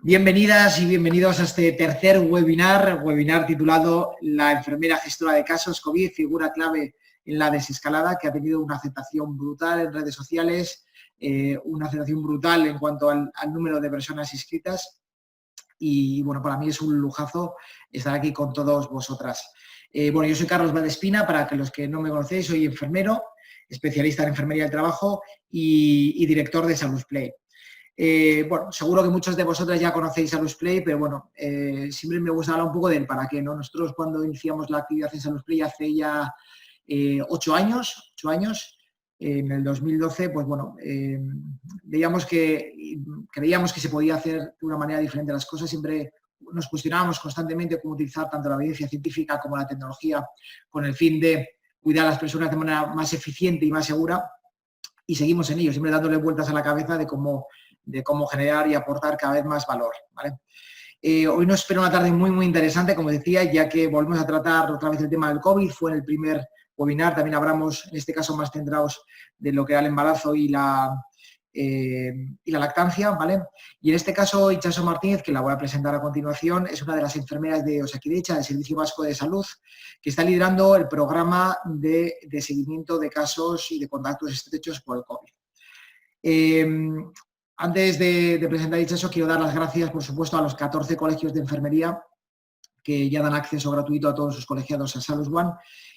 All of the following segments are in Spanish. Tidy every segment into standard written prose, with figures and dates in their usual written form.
Bienvenidas y bienvenidos a este tercer webinar titulado La enfermera gestora de casos COVID, figura clave en la desescalada, que ha tenido una aceptación brutal en redes sociales, una aceptación brutal en cuanto al número de personas inscritas. Y bueno, para mí es un lujazo estar aquí con todos vosotras. Bueno, yo soy Carlos Valdespina, para que los que no me conocéis, soy enfermero, especialista en enfermería del trabajo y director de SalusPlay. Bueno, seguro que muchos de vosotras ya conocéis SalusPlay, pero bueno, siempre me gusta hablar un poco del para qué, ¿no? Nosotros cuando iniciamos la actividad en SalusPlay hace ya 8 años, en el 2012, pues bueno, creíamos que se podía hacer de una manera diferente las cosas. Siempre nos cuestionábamos constantemente cómo utilizar tanto la evidencia científica como la tecnología con el fin de cuidar a las personas de manera más eficiente y más segura. Y seguimos en ello, siempre dándole vueltas a la cabeza de cómo generar y aportar cada vez más valor, ¿vale? Hoy nos espera una tarde muy interesante, como decía, ya que volvemos a tratar otra vez el tema del COVID. Fue en el primer webinar, también hablamos, en este caso, más centrados de lo que era el embarazo y la lactancia, ¿vale? Y en este caso, Itxaso Martínez, que la voy a presentar a continuación, es una de las enfermeras de Osakidetza, del Servicio Vasco de Salud, que está liderando el programa de seguimiento de casos y de contactos estrechos por el COVID. Antes de presentar a Itxaso, quiero dar las gracias, por supuesto, a los 14 colegios de enfermería que ya dan acceso gratuito a todos sus colegiados a Salus One,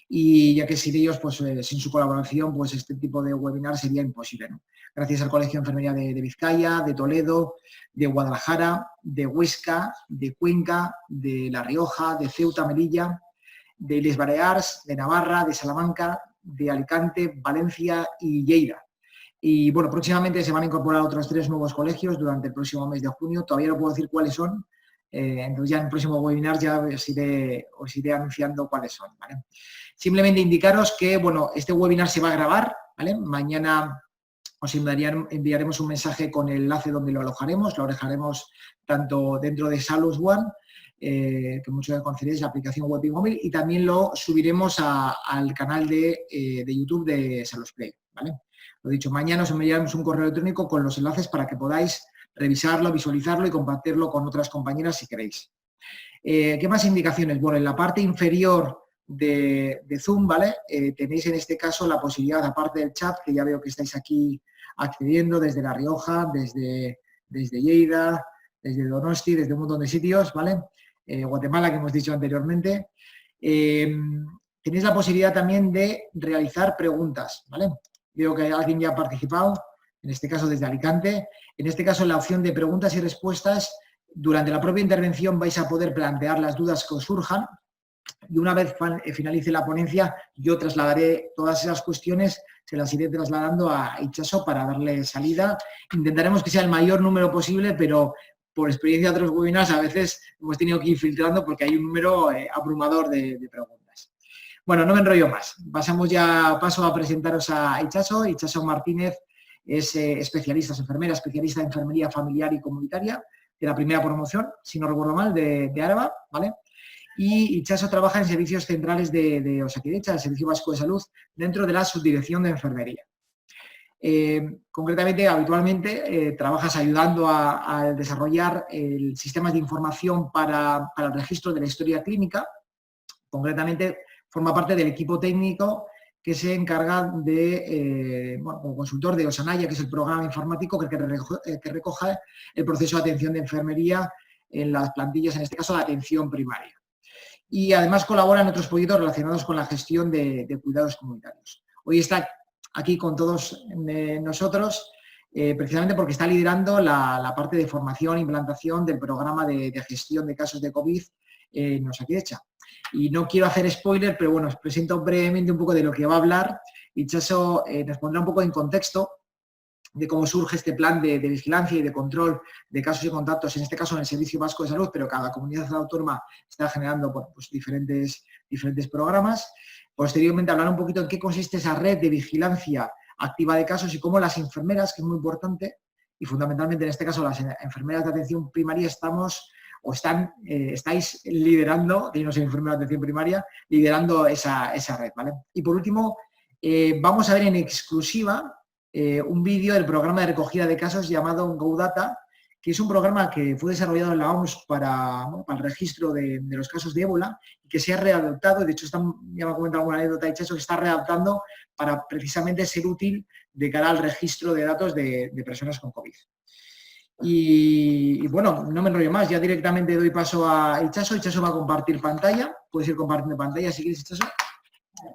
y ya que sin ellos, pues sin su colaboración, pues este tipo de webinar sería imposible, ¿no? Gracias al Colegio de Enfermería de Vizcaya, de Toledo, de Guadalajara, de Huesca, de Cuenca, de La Rioja, de Ceuta, Melilla, de Les Balears, de Navarra, de Salamanca, de Alicante, Valencia y Lleida. Y bueno, próximamente se van a incorporar otros 3 nuevos colegios durante el próximo mes de junio. Todavía no puedo decir cuáles son, entonces ya en el próximo webinar ya os iré anunciando cuáles son, ¿vale? Simplemente indicaros que, bueno, este webinar se va a grabar, ¿vale? Mañana os enviaremos un mensaje con el enlace donde lo alojaremos tanto dentro de Salus One, que muchos ya conoceréis, la aplicación web y móvil, y también lo subiremos al canal de YouTube de SalusPlay, ¿vale? Lo dicho, mañana os enviaremos un correo electrónico con los enlaces para que podáis revisarlo, visualizarlo y compartirlo con otras compañeras si queréis. ¿Qué más indicaciones? Bueno, en la parte inferior de Zoom, ¿vale? Tenéis en este caso la posibilidad, aparte del chat, que ya veo que estáis aquí accediendo desde La Rioja, desde Lleida, desde Donosti, desde un montón de sitios, ¿vale? Guatemala, que hemos dicho anteriormente. Tenéis la posibilidad también de realizar preguntas, ¿vale? Veo que alguien ya ha participado, en este caso desde Alicante. En este caso, la opción de preguntas y respuestas, durante la propia intervención vais a poder plantear las dudas que os surjan, y una vez finalice la ponencia, yo trasladaré todas esas cuestiones, se las iré trasladando a Itxaso para darle salida. Intentaremos que sea el mayor número posible, pero por experiencia de otros webinars a veces hemos tenido que ir filtrando porque hay un número abrumador de preguntas. Bueno, no me enrollo más. Paso a presentaros a Itxaso. Itxaso Martínez es enfermera especialista en enfermería familiar y comunitaria de la primera promoción, si no recuerdo mal, de Araba, ¿vale? Y Itxaso trabaja en servicios centrales de Osakidetza, el Servicio Vasco de Salud, dentro de la subdirección de enfermería. Concretamente, habitualmente, trabajas ayudando a desarrollar el sistema de información para el registro de la historia clínica. Concretamente, forma parte del equipo técnico que se encarga como consultor de Osanaya, que es el programa informático que recoge el proceso de atención de enfermería en las plantillas, en este caso, la atención primaria. Y además colabora en otros proyectos relacionados con la gestión de cuidados comunitarios. Hoy está aquí con todos nosotros precisamente porque está liderando la parte de formación e implantación del programa de gestión de casos de COVID en Osakidetza. Y no quiero hacer spoiler, pero bueno, os presento brevemente un poco de lo que va a hablar. Itxaso nos pondrá un poco en contexto de cómo surge este plan de vigilancia y de control de casos y contactos, en este caso en el Servicio Vasco de Salud, pero cada comunidad autónoma está generando pues, diferentes programas. Posteriormente hablará un poquito en qué consiste esa red de vigilancia activa de casos y cómo las enfermeras, que es muy importante, y fundamentalmente en este caso las enfermeras de atención primaria estáis liderando, y no soy enfermera de atención primaria, liderando esa red, ¿vale? Y por último, vamos a ver en exclusiva un vídeo del programa de recogida de casos llamado GoData, que es un programa que fue desarrollado en la OMS para el registro de los casos de ébola y que se ha readaptado, de hecho ya me ha comentado alguna anécdota, Itxaso, que está readaptando para precisamente ser útil de cara al registro de datos de personas con COVID. Y bueno, no me enrollo más, ya directamente doy paso a Itxaso. Itxaso va a compartir pantalla, puedes ir compartiendo pantalla si quieres, Itxaso.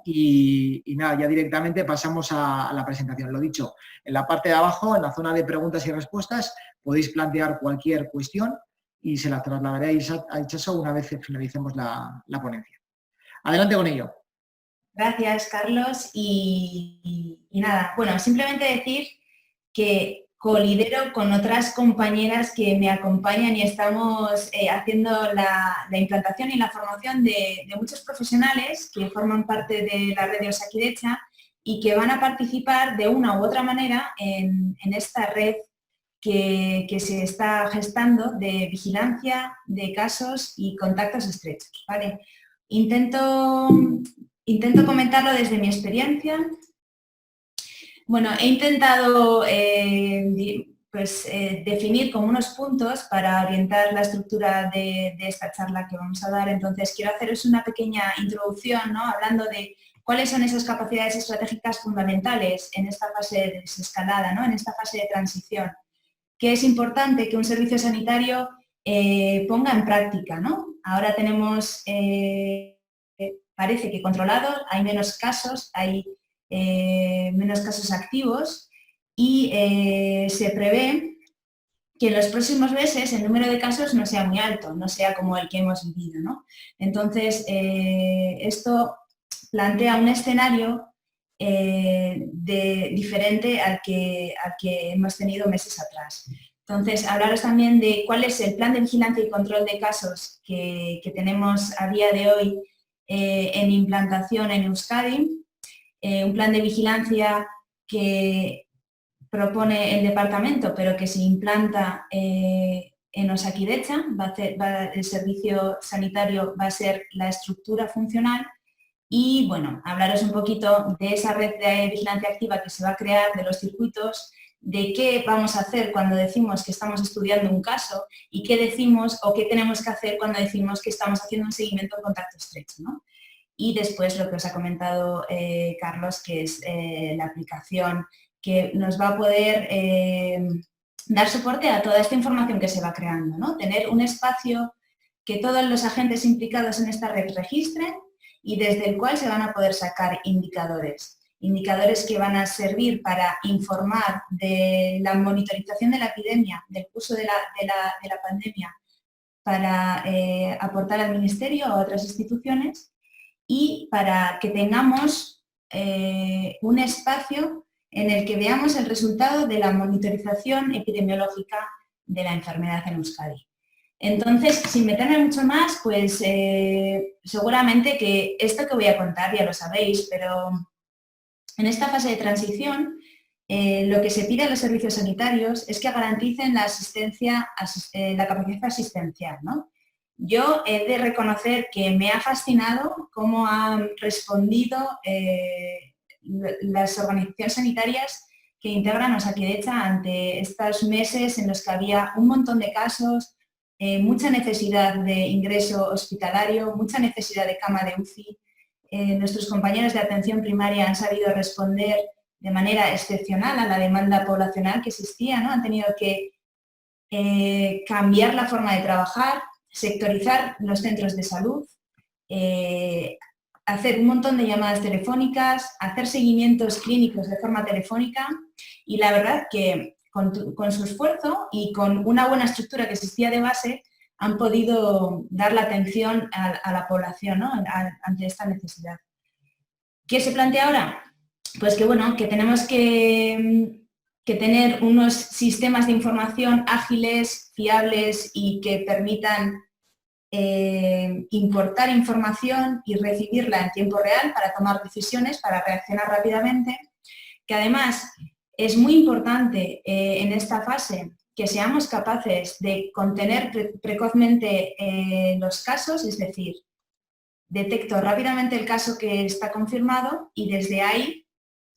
Y nada, ya directamente pasamos a la presentación. Lo dicho, en la parte de abajo, en la zona de preguntas y respuestas, podéis plantear cualquier cuestión y se la trasladaré a Itxaso una vez que finalicemos la ponencia. Adelante con ello. Gracias, Carlos. Y nada, bueno, simplemente decir que colidero con otras compañeras que me acompañan y estamos haciendo la implantación y la formación de muchos profesionales que forman parte de la red de Osakidetza y que van a participar de una u otra manera en esta red que se está gestando de vigilancia de casos y contactos estrechos, ¿vale? Intento comentarlo desde mi experiencia. Bueno, he intentado definir como unos puntos para orientar la estructura de esta charla que vamos a dar. Entonces, quiero haceros una pequeña introducción, ¿no? Hablando de cuáles son esas capacidades estratégicas fundamentales en esta fase de desescalada, ¿no? En esta fase de transición, que es importante que un servicio sanitario ponga en práctica, ¿no? Ahora tenemos, parece que controlado, hay menos casos, hay menos casos activos y se prevé que en los próximos meses el número de casos no sea muy alto, no sea como el que hemos vivido, ¿no? Entonces, esto plantea un escenario diferente al que hemos tenido meses atrás. Entonces, hablaros también de cuál es el plan de vigilancia y control de casos que tenemos a día de hoy en implantación en Euskadi. Un plan de vigilancia que propone el departamento, pero que se implanta en Osakidetza. El servicio sanitario va a ser la estructura funcional. Y bueno, hablaros un poquito de esa red de vigilancia activa que se va a crear, de los circuitos, de qué vamos a hacer cuando decimos que estamos estudiando un caso y qué decimos o qué tenemos que hacer cuando decimos que estamos haciendo un seguimiento en contacto estrecho, ¿no? Y después lo que os ha comentado Carlos, que es la aplicación que nos va a poder dar soporte a toda esta información que se va creando, ¿no? Tener un espacio que todos los agentes implicados en esta red registren y desde el cual se van a poder sacar indicadores. Indicadores que van a servir para informar de la monitorización de la epidemia, del curso de la pandemia, para aportar al Ministerio o a otras instituciones, y para que tengamos un espacio en el que veamos el resultado de la monitorización epidemiológica de la enfermedad en Euskadi. Entonces, sin meterme mucho más, pues seguramente que esto que voy a contar ya lo sabéis, pero en esta fase de transición lo que se pide a los servicios sanitarios es que garanticen la asistencia, la capacidad asistencial, ¿no? Yo he de reconocer que me ha fascinado cómo han respondido las organizaciones sanitarias que integran Osakidetza ante estos meses en los que había un montón de casos, mucha necesidad de ingreso hospitalario, mucha necesidad de cama de UCI. Nuestros compañeros de atención primaria han sabido responder de manera excepcional a la demanda poblacional que existía, ¿no? Han tenido que cambiar la forma de trabajar, sectorizar los centros de salud, hacer un montón de llamadas telefónicas, hacer seguimientos clínicos de forma telefónica y la verdad que con su esfuerzo y con una buena estructura que existía de base han podido dar la atención a la población, ¿no? Ante esta necesidad. ¿Qué se plantea ahora? Pues que bueno, que tenemos que tener unos sistemas de información ágiles, fiables y que permitan importar información y recibirla en tiempo real para tomar decisiones, para reaccionar rápidamente, que además es muy importante en esta fase que seamos capaces de contener precozmente los casos, es decir, detecto rápidamente el caso que está confirmado y desde ahí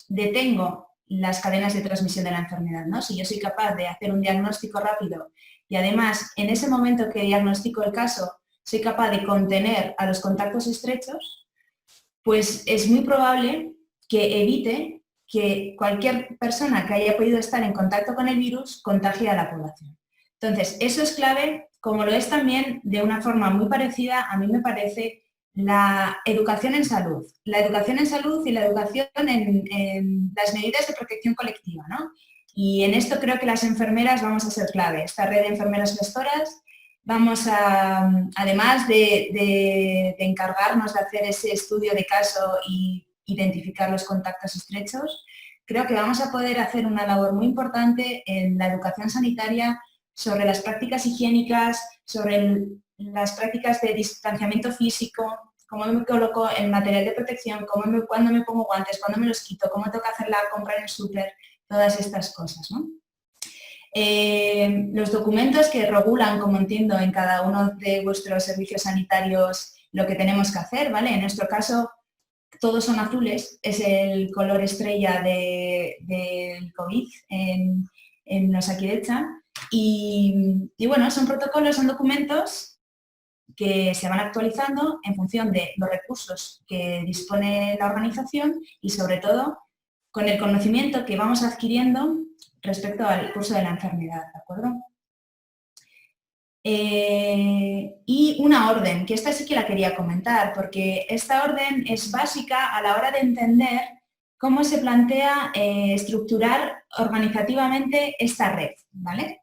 detengo las cadenas de transmisión de la enfermedad, ¿no? Si yo soy capaz de hacer un diagnóstico rápido y además en ese momento que diagnostico el caso soy capaz de contener a los contactos estrechos, pues es muy probable que evite que cualquier persona que haya podido estar en contacto con el virus contagie a la población. Entonces, eso es clave, como lo es también de una forma muy parecida, a mí me parece, la educación en salud. La educación en salud y la educación en las medidas de protección colectiva, ¿no? Y en esto creo que las enfermeras vamos a ser clave. Esta red de enfermeras gestoras, vamos a, además de encargarnos de hacer ese estudio de caso y identificar los contactos estrechos, creo que vamos a poder hacer una labor muy importante en la educación sanitaria sobre las prácticas higiénicas, sobre las prácticas de distanciamiento físico, cómo me coloco el material de protección, cuándo me pongo guantes, cuándo me los quito, cómo tengo que hacer la compra en el súper, todas estas cosas, ¿no? Los documentos que regulan, como entiendo, en cada uno de vuestros servicios sanitarios lo que tenemos que hacer, ¿vale? En nuestro caso, todos son azules, es el color estrella del COVID en Osakidetza. Y bueno, son protocolos, son documentos que se van actualizando en función de los recursos que dispone la organización y sobre todo con el conocimiento que vamos adquiriendo respecto al curso de la enfermedad, ¿de acuerdo? Y una orden, que esta sí que la quería comentar, porque esta orden es básica a la hora de entender cómo se plantea estructurar organizativamente esta red, ¿vale?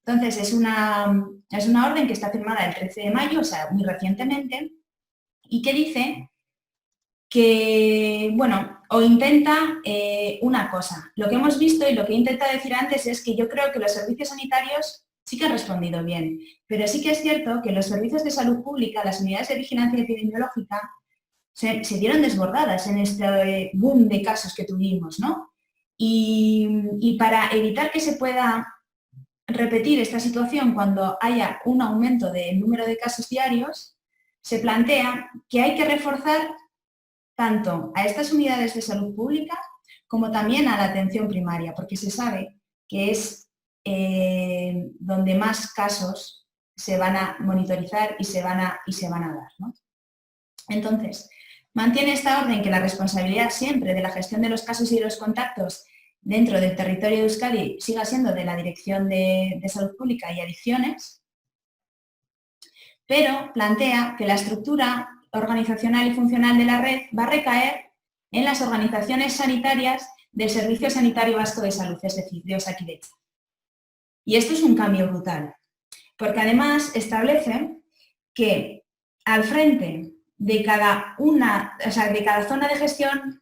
Entonces, es una orden que está firmada el 13 de mayo, o sea, muy recientemente, y que dice que, bueno, o intenta una cosa. Lo que hemos visto y lo que he intentado decir antes es que yo creo que los servicios sanitarios sí que han respondido bien, pero sí que es cierto que los servicios de salud pública, las unidades de vigilancia epidemiológica, se vieron desbordadas en este boom de casos que tuvimos, ¿no? Y para evitar que se pueda repetir esta situación cuando haya un aumento del número de casos diarios, se plantea que hay que reforzar tanto a estas unidades de salud pública como también a la atención primaria, porque se sabe que es donde más casos se van a monitorizar y se van a dar, ¿no? Entonces, mantiene esta orden que la responsabilidad siempre de la gestión de los casos y de los contactos dentro del territorio de Euskadi siga siendo de la Dirección de Salud Pública y Adicciones, pero plantea que la estructura organizacional y funcional de la red va a recaer en las organizaciones sanitarias del Servicio Sanitario Vasco de Salud, es decir, de Osakidetza. Y esto es un cambio brutal, porque además establece que al frente de cada zona de gestión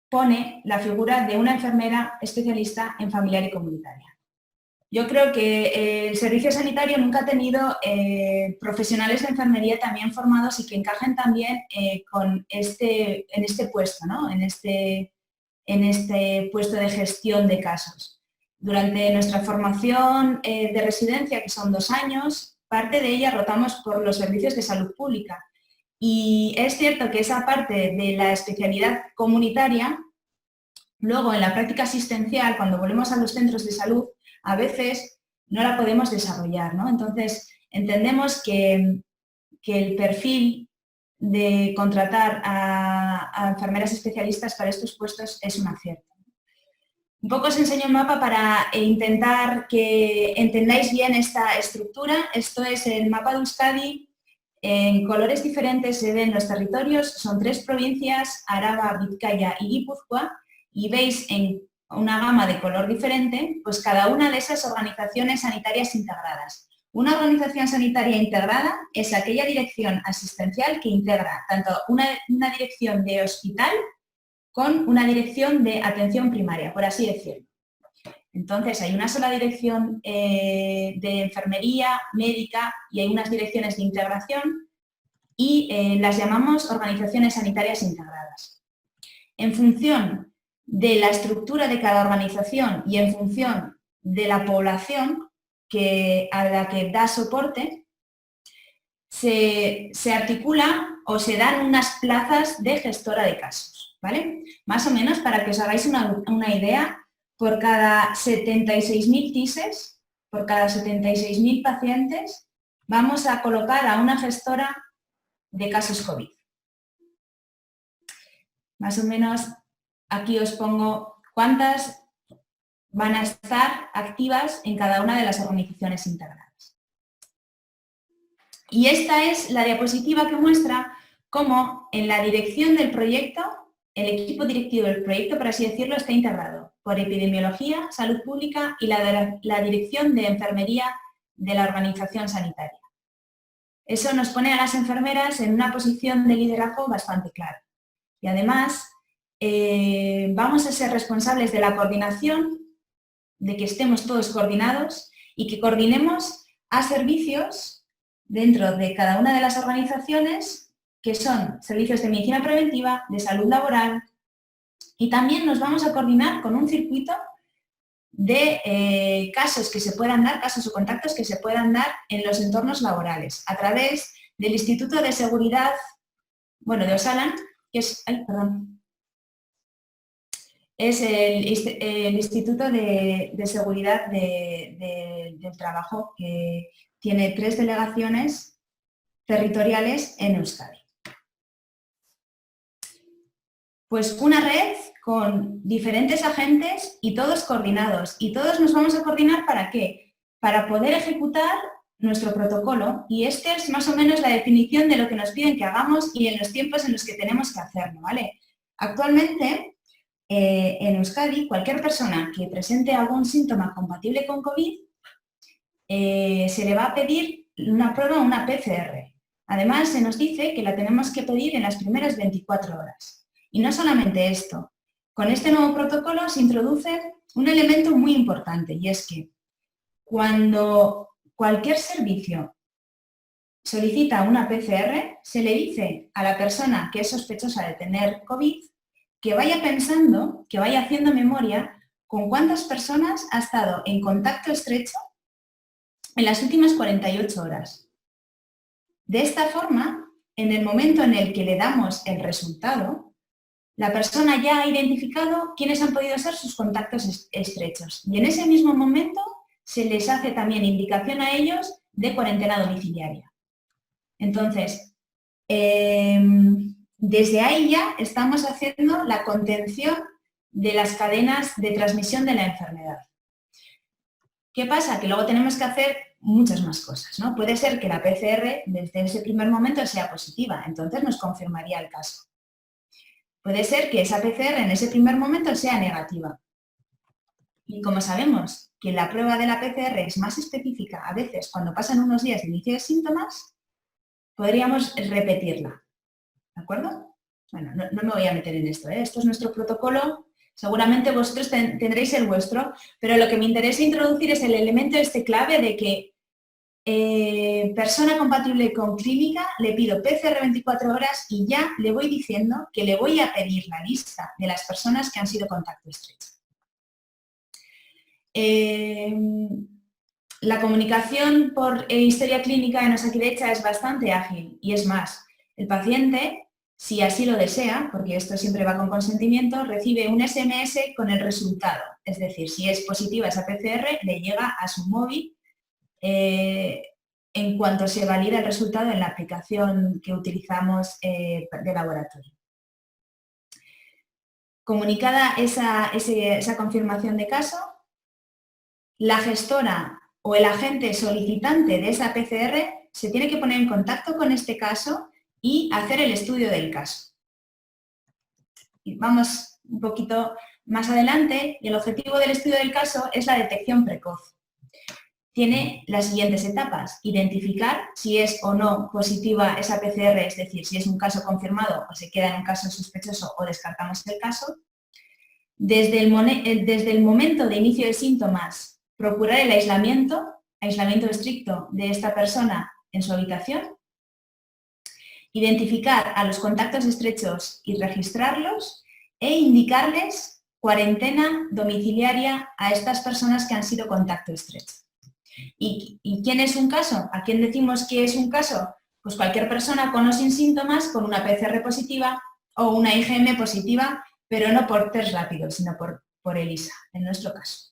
pone la figura de una enfermera especialista en familiar y comunitaria. Yo creo que el servicio sanitario nunca ha tenido profesionales de enfermería también formados y que encajen también en este puesto, ¿no? en este puesto de gestión de casos. Durante nuestra formación de residencia, que son 2 años, parte de ella rotamos por los servicios de salud pública. Y es cierto que esa parte de la especialidad comunitaria, luego en la práctica asistencial, cuando volvemos a los centros de salud, a veces no la podemos desarrollar, ¿no? Entonces, entendemos que el perfil de contratar a enfermeras especialistas para estos puestos es un acierto. Un poco os enseño el mapa para intentar que entendáis bien esta estructura. Esto es el mapa de Euskadi. En colores diferentes se ven los territorios. Son 3 provincias, Araba, Vizcaya y Guipúzcoa. Y veis en una gama de color diferente, pues cada una de esas organizaciones sanitarias integradas. Una organización sanitaria integrada es aquella dirección asistencial que integra tanto una dirección de hospital con una dirección de atención primaria, por así decirlo. Entonces, hay una sola dirección de enfermería, médica y hay unas direcciones de integración y las llamamos organizaciones sanitarias integradas. En función de la estructura de cada organización y en función de la población a la que da soporte, se articula o se dan unas plazas de gestora de casos. ¿vale? Más o menos, para que os hagáis una idea, por cada 76.000 TISes, por cada 76.000 pacientes, vamos a colocar a una gestora de casos COVID. Más o menos, aquí os pongo cuántas van a estar activas en cada una de las organizaciones integradas. Y esta es la diapositiva que muestra cómo en la dirección del proyecto, el equipo directivo del proyecto, por así decirlo, está integrado por epidemiología, salud pública y la dirección de enfermería de la organización sanitaria. Eso nos pone a las enfermeras en una posición de liderazgo bastante clara. Y además, vamos a ser responsables de la coordinación, de que estemos todos coordinados y que coordinemos a servicios dentro de cada una de las organizaciones, que son servicios de medicina preventiva, de salud laboral, y también nos vamos a coordinar con un circuito de casos que se puedan dar, casos o contactos que se puedan dar en los entornos laborales, a través del Instituto de Seguridad, bueno, de Osalan, que es, es el Instituto de Seguridad del Trabajo, que tiene 3 delegaciones territoriales en Euskadi. Pues una red con diferentes agentes y todos coordinados. Y todos nos vamos a coordinar ¿para qué? Para poder ejecutar nuestro protocolo, y esta es más o menos la definición de lo que nos piden que hagamos y en los tiempos en los que tenemos que hacerlo, ¿vale? Actualmente, en Euskadi, cualquier persona que presente algún síntoma compatible con COVID, se le va a pedir una prueba, una PCR. Además, se nos dice que la tenemos que pedir en las primeras 24 horas. Y no solamente esto, con este nuevo protocolo se introduce un elemento muy importante, y es que cuando cualquier servicio solicita una PCR, se le dice a la persona que es sospechosa de tener COVID que vaya pensando, que vaya haciendo memoria con cuántas personas ha estado en contacto estrecho en las últimas 48 horas. De esta forma, en el momento en el que le damos el resultado, la persona ya ha identificado quiénes han podido ser sus contactos estrechos, y en ese mismo momento se les hace también indicación a ellos de cuarentena domiciliaria. Entonces, desde ahí ya estamos haciendo la contención de las cadenas de transmisión de la enfermedad. ¿Qué pasa? Que luego tenemos que hacer muchas más cosas, ¿no? Puede ser que la PCR desde ese primer momento sea positiva, entonces nos confirmaría el caso. Puede ser que esa PCR en ese primer momento sea negativa. Y como sabemos que la prueba de la PCR es más específica a veces cuando pasan unos días de inicio de síntomas, podríamos repetirla. ¿De acuerdo? Bueno, no me voy a meter en esto, ¿eh? Esto es nuestro protocolo. Seguramente vosotros tendréis el vuestro, pero lo que me interesa introducir es el elemento clave de que persona compatible con clínica, le pido PCR 24 horas y ya le voy diciendo que le voy a pedir la lista de las personas que han sido contacto estrecho. La comunicación por historia clínica en Osakidetza es bastante ágil, y es más, el paciente, si así lo desea, porque esto siempre va con consentimiento, recibe un SMS con el resultado. Es decir, si es positiva esa PCR, le llega a su móvil en cuanto se valida el resultado en la aplicación que utilizamos de laboratorio. Comunicada esa confirmación de caso, la gestora o el agente solicitante de esa PCR se tiene que poner en contacto con este caso y hacer el estudio del caso. Y vamos un poquito más adelante, y el objetivo del estudio del caso es la detección precoz. Tiene las siguientes etapas: identificar si es o no positiva esa PCR, es decir, si es un caso confirmado o se queda en un caso sospechoso o descartamos el caso. Desde el momento de inicio de síntomas, procurar el aislamiento estricto de esta persona en su habitación. Identificar a los contactos estrechos y registrarlos, e indicarles cuarentena domiciliaria a estas personas que han sido contacto estrecho. ¿Y quién es un caso? ¿A quién decimos que es un caso? Pues cualquier persona con o sin síntomas, con una PCR positiva o una IgM positiva, pero no por test rápido, sino por ELISA, en nuestro caso.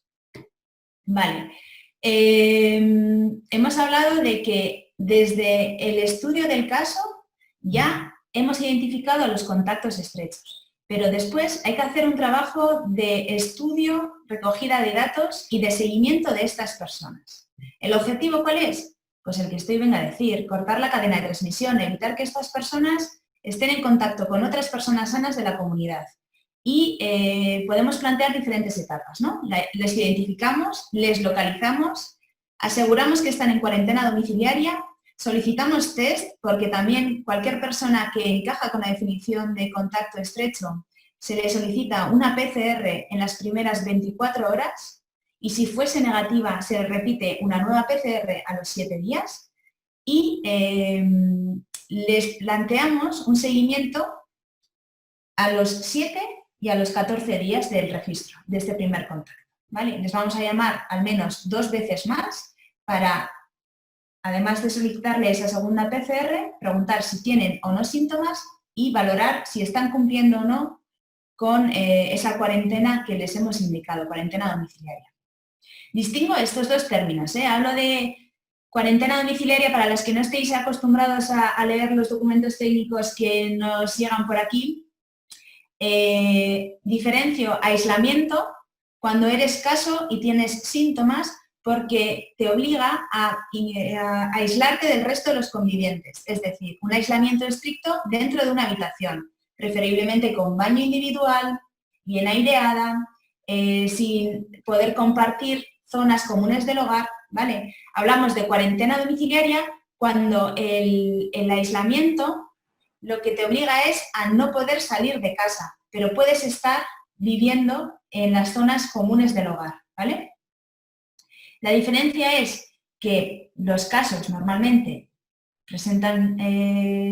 Vale. Hemos hablado de que desde el estudio del caso ya hemos identificado los contactos estrechos, pero después hay que hacer un trabajo de estudio, recogida de datos y de seguimiento de estas personas. ¿El objetivo cuál es? Pues el que venga a decir, cortar la cadena de transmisión, evitar que estas personas estén en contacto con otras personas sanas de la comunidad. Y podemos plantear diferentes etapas, ¿no? Les identificamos, les localizamos, aseguramos que están en cuarentena domiciliaria, solicitamos test, porque también cualquier persona que encaja con la definición de contacto estrecho se le solicita una PCR en las primeras 24 horas y si fuese negativa se le repite una nueva PCR a los 7 días y les planteamos un seguimiento a los 7 y a los 14 días del registro, de este primer contacto, ¿vale? Les vamos a llamar al menos 2 veces más para, además de solicitarle esa segunda PCR, preguntar si tienen o no síntomas y valorar si están cumpliendo o no con esa cuarentena que les hemos indicado, cuarentena domiciliaria. Distingo estos dos términos, hablo de cuarentena domiciliaria para los que no estéis acostumbrados a leer los documentos técnicos que nos llegan por aquí. Diferencio aislamiento cuando eres caso y tienes síntomas porque te obliga a aislarte del resto de los convivientes, es decir, un aislamiento estricto dentro de una habitación, preferiblemente con baño individual, bien aireada, sin poder compartir zonas comunes del hogar, ¿vale? Hablamos de cuarentena domiciliaria cuando el aislamiento lo que te obliga es a no poder salir de casa, pero puedes estar viviendo en las zonas comunes del hogar, ¿vale? La diferencia es que los casos normalmente presentan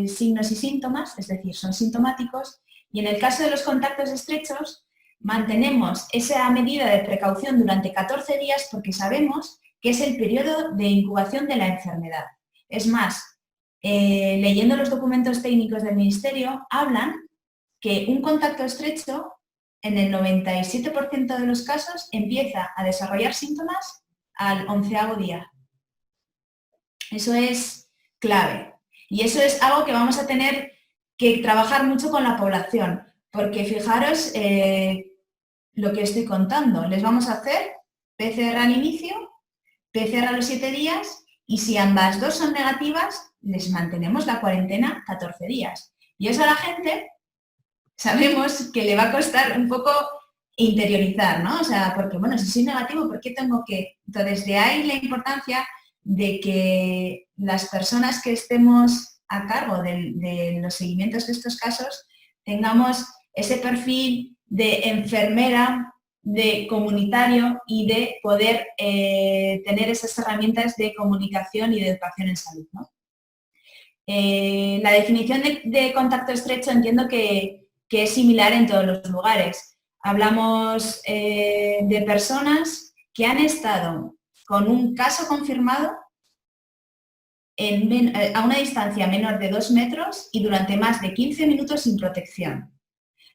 signos y síntomas, es decir, son sintomáticos, y en el caso de los contactos estrechos mantenemos esa medida de precaución durante 14 días porque sabemos que es el periodo de incubación de la enfermedad. Es más, leyendo los documentos técnicos del Ministerio, hablan que un contacto estrecho, en el 97% de los casos, empieza a desarrollar síntomas al 11º día. Eso es clave. Y eso es algo que vamos a tener que trabajar mucho con la población, porque fijaros lo que estoy contando. Les vamos a hacer PCR al inicio, PCR a los 7 días, y si ambas dos son negativas, les mantenemos la cuarentena 14 días. Y eso a la gente sabemos que le va a costar un poco interiorizar, ¿no? O sea, porque, bueno, si soy negativo, ¿por qué tengo que...? Entonces, de ahí la importancia de que las personas que estemos a cargo de los seguimientos de estos casos tengamos ese perfil de enfermera, de comunitario y de poder tener esas herramientas de comunicación y de educación en salud, ¿no? La definición de contacto estrecho entiendo que es similar en todos los lugares. Hablamos de personas que han estado con un caso confirmado a una distancia menor de 2 metros y durante más de 15 minutos sin protección.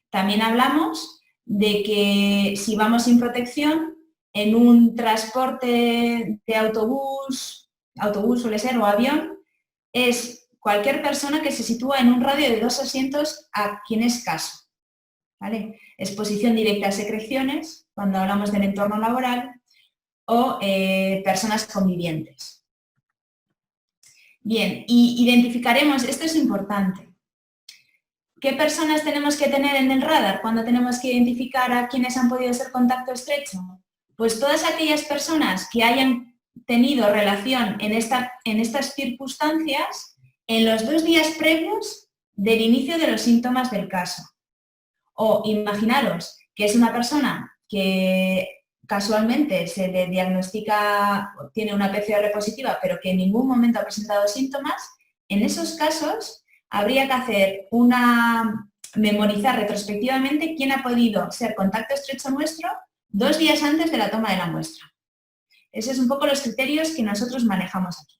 También hablamos de que si vamos sin protección, en un transporte de autobús suele ser, o avión, es cualquier persona que se sitúa en un radio de 2 asientos a quien es caso, ¿vale? Exposición directa a secreciones, cuando hablamos del entorno laboral, o personas convivientes. Bien, y identificaremos, esto es importante, ¿qué personas tenemos que tener en el radar cuando tenemos que identificar a quienes han podido ser contacto estrecho? Pues todas aquellas personas que hayan tenido relación en estas circunstancias en los 2 días previos del inicio de los síntomas del caso. O imaginaros que es una persona que casualmente se le diagnostica, tiene una PCR positiva, pero que en ningún momento ha presentado síntomas. En esos casos habría que hacer memorizar retrospectivamente quién ha podido ser contacto estrecho nuestro 2 días antes de la toma de la muestra. Esos son un poco los criterios que nosotros manejamos aquí.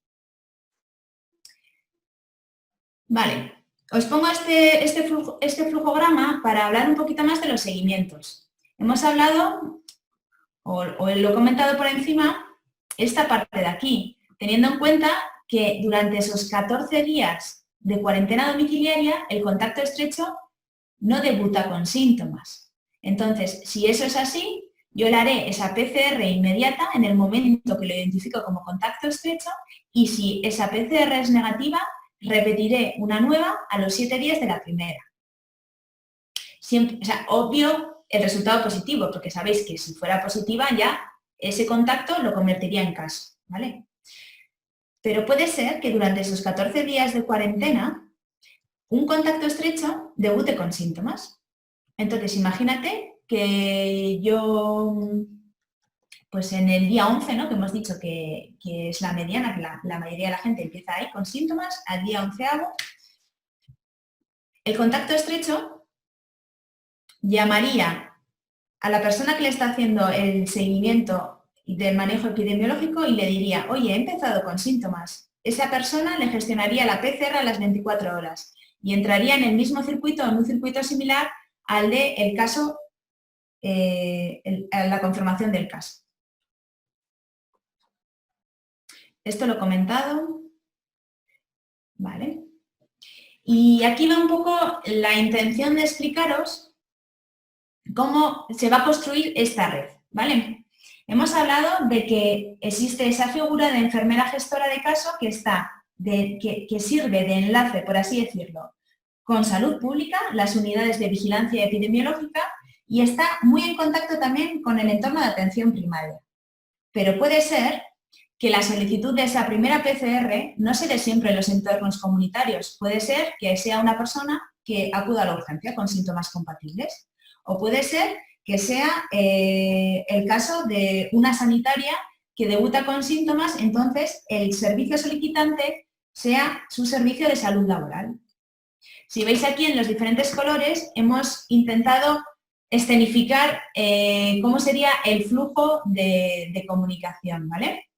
Vale, Os pongo este flujograma para hablar un poquito más de los seguimientos. Hemos hablado, o lo he comentado por encima, esta parte de aquí, teniendo en cuenta que durante esos 14 días de cuarentena domiciliaria, el contacto estrecho no debuta con síntomas. Entonces, si eso es así, yo le haré esa PCR inmediata en el momento que lo identifico como contacto estrecho y si esa PCR es negativa, repetiré una nueva a los 7 días de la primera. Siempre, o sea, obvio el resultado positivo, porque sabéis que si fuera positiva ya ese contacto lo convertiría en caso, ¿vale? Pero puede ser que durante esos 14 días de cuarentena un contacto estrecho debute con síntomas. Entonces, imagínate que yo, pues en el día 11, ¿no? Que hemos dicho que es la mediana, que la mayoría de la gente empieza ahí con síntomas, al día 11º, el contacto estrecho llamaría a la persona que le está haciendo el seguimiento del manejo epidemiológico y le diría, oye, he empezado con síntomas. Esa persona le gestionaría la PCR a las 24 horas y entraría en el mismo circuito, en un circuito similar al de el caso, la confirmación del caso. Esto lo he comentado. Vale. Y aquí va un poco la intención de explicaros cómo se va a construir esta red, ¿vale? Hemos hablado de que existe esa figura de enfermera gestora de caso que sirve de enlace, por así decirlo, con salud pública, las unidades de vigilancia epidemiológica y está muy en contacto también con el entorno de atención primaria. Pero puede ser que la solicitud de esa primera PCR no se dé siempre en los entornos comunitarios. Puede ser que sea una persona que acuda a la urgencia con síntomas compatibles. O puede ser que sea el caso de una sanitaria que debuta con síntomas, entonces el servicio solicitante sea su servicio de salud laboral. Si veis aquí en los diferentes colores, hemos intentado escenificar cómo sería el flujo de comunicación, ¿vale?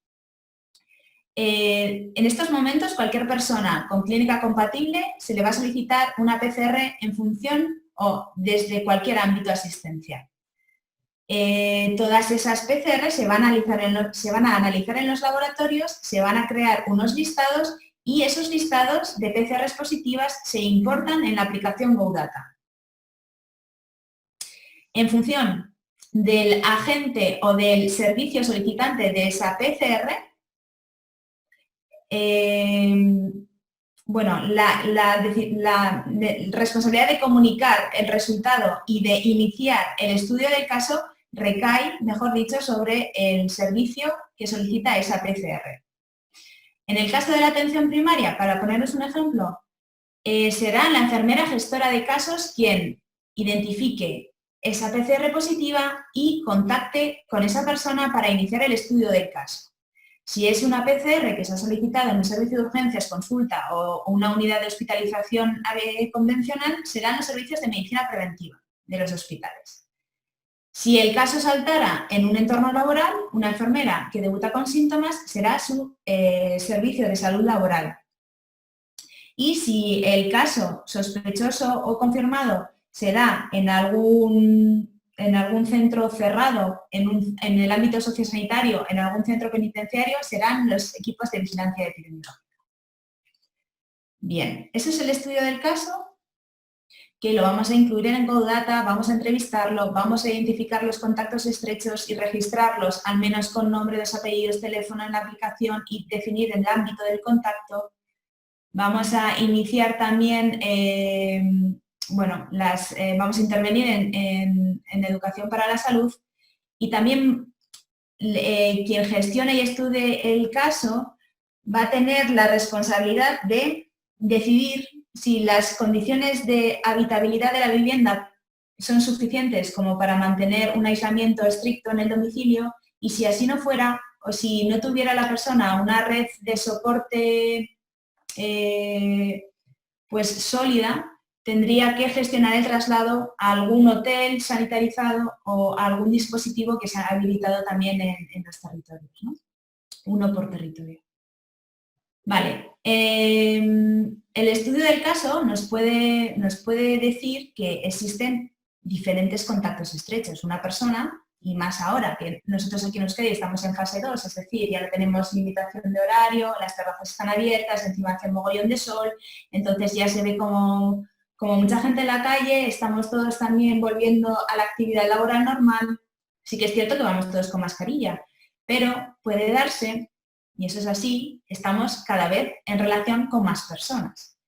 En estos momentos, cualquier persona con clínica compatible se le va a solicitar una PCR en función o desde cualquier ámbito asistencial. Todas esas PCR se van a analizar en los laboratorios, se van a crear unos listados y esos listados de PCRs positivas se importan en la aplicación GoData. En función del agente o del servicio solicitante de esa PCR, bueno, la responsabilidad de comunicar el resultado y de iniciar el estudio del caso recae, mejor dicho, sobre el servicio que solicita esa PCR. En el caso de la atención primaria, para poneros un ejemplo, será la enfermera gestora de casos quien identifique esa PCR positiva y contacte con esa persona para iniciar el estudio del caso. Si es una PCR que se ha solicitado en un servicio de urgencias, consulta o una unidad de hospitalización convencional, serán los servicios de medicina preventiva de los hospitales. Si el caso saltara en un entorno laboral, una enfermera que debuta con síntomas será su servicio de salud laboral. Y si el caso sospechoso o confirmado se da en algún centro cerrado, en el ámbito sociosanitario, en algún centro penitenciario, serán los equipos de vigilancia epidemiológica. Bien, ese es el estudio del caso, que lo vamos a incluir en GoData, vamos a entrevistarlo, vamos a identificar los contactos estrechos y registrarlos, al menos con nombre, dos apellidos, teléfono en la aplicación y definir el ámbito del contacto. Vamos a iniciar también, vamos a intervenir en educación para la salud y también quien gestione y estudie el caso va a tener la responsabilidad de decidir si las condiciones de habitabilidad de la vivienda son suficientes como para mantener un aislamiento estricto en el domicilio y si así no fuera o si no tuviera la persona una red de soporte pues sólida, tendría que gestionar el traslado a algún hotel sanitarizado o a algún dispositivo que se ha habilitado también en los territorios, ¿no? Uno por territorio. Vale. El estudio del caso nos puede decir que existen diferentes contactos estrechos. Una persona, y más ahora que nosotros aquí en Euskadi estamos en fase 2, es decir, ya no tenemos limitación de horario, las terrazas están abiertas, encima hace mogollón de sol, entonces ya se ve como mucha gente en la calle, estamos todos también volviendo a la actividad laboral normal. Sí que es cierto que vamos todos con mascarilla, pero puede darse, y eso es así, estamos cada vez en relación con más personas,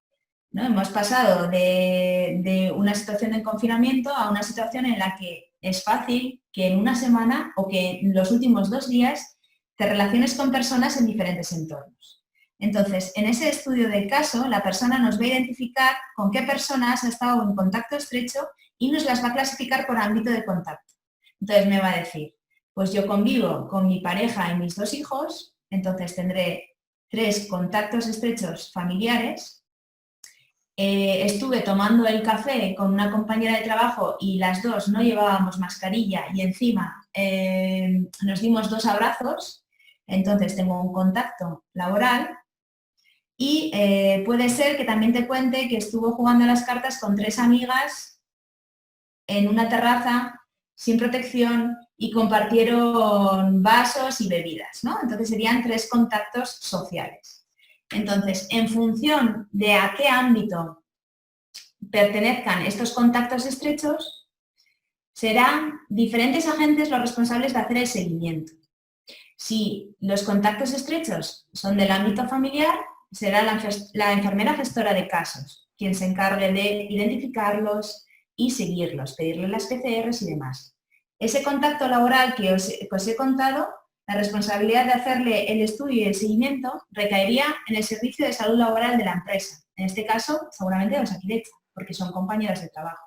¿no? Hemos pasado de una situación de confinamiento a una situación en la que es fácil que en una semana o que en los últimos 2 días te relaciones con personas en diferentes entornos. Entonces, en ese estudio del caso, la persona nos va a identificar con qué personas ha estado en contacto estrecho y nos las va a clasificar por ámbito de contacto. Entonces me va a decir, pues yo convivo con mi pareja y mis 2 hijos, entonces tendré 3 contactos estrechos familiares. Estuve tomando el café con una compañera de trabajo y las 2 no llevábamos mascarilla y encima nos dimos 2 abrazos, entonces tengo un contacto laboral. Y puede ser que también te cuente que estuvo jugando a las cartas con 3 amigas en una terraza sin protección y compartieron vasos y bebidas, ¿no? Entonces serían 3 contactos sociales. Entonces, en función de a qué ámbito pertenezcan estos contactos estrechos, serán diferentes agentes los responsables de hacer el seguimiento. Si los contactos estrechos son del ámbito familiar, será la enfermera gestora de casos, quien se encargue de identificarlos y seguirlos, pedirle las PCRs y demás. Ese contacto laboral que os he contado, la responsabilidad de hacerle el estudio y el seguimiento recaería en el servicio de salud laboral de la empresa, en este caso seguramente de Osakidetza, porque son compañeros de trabajo.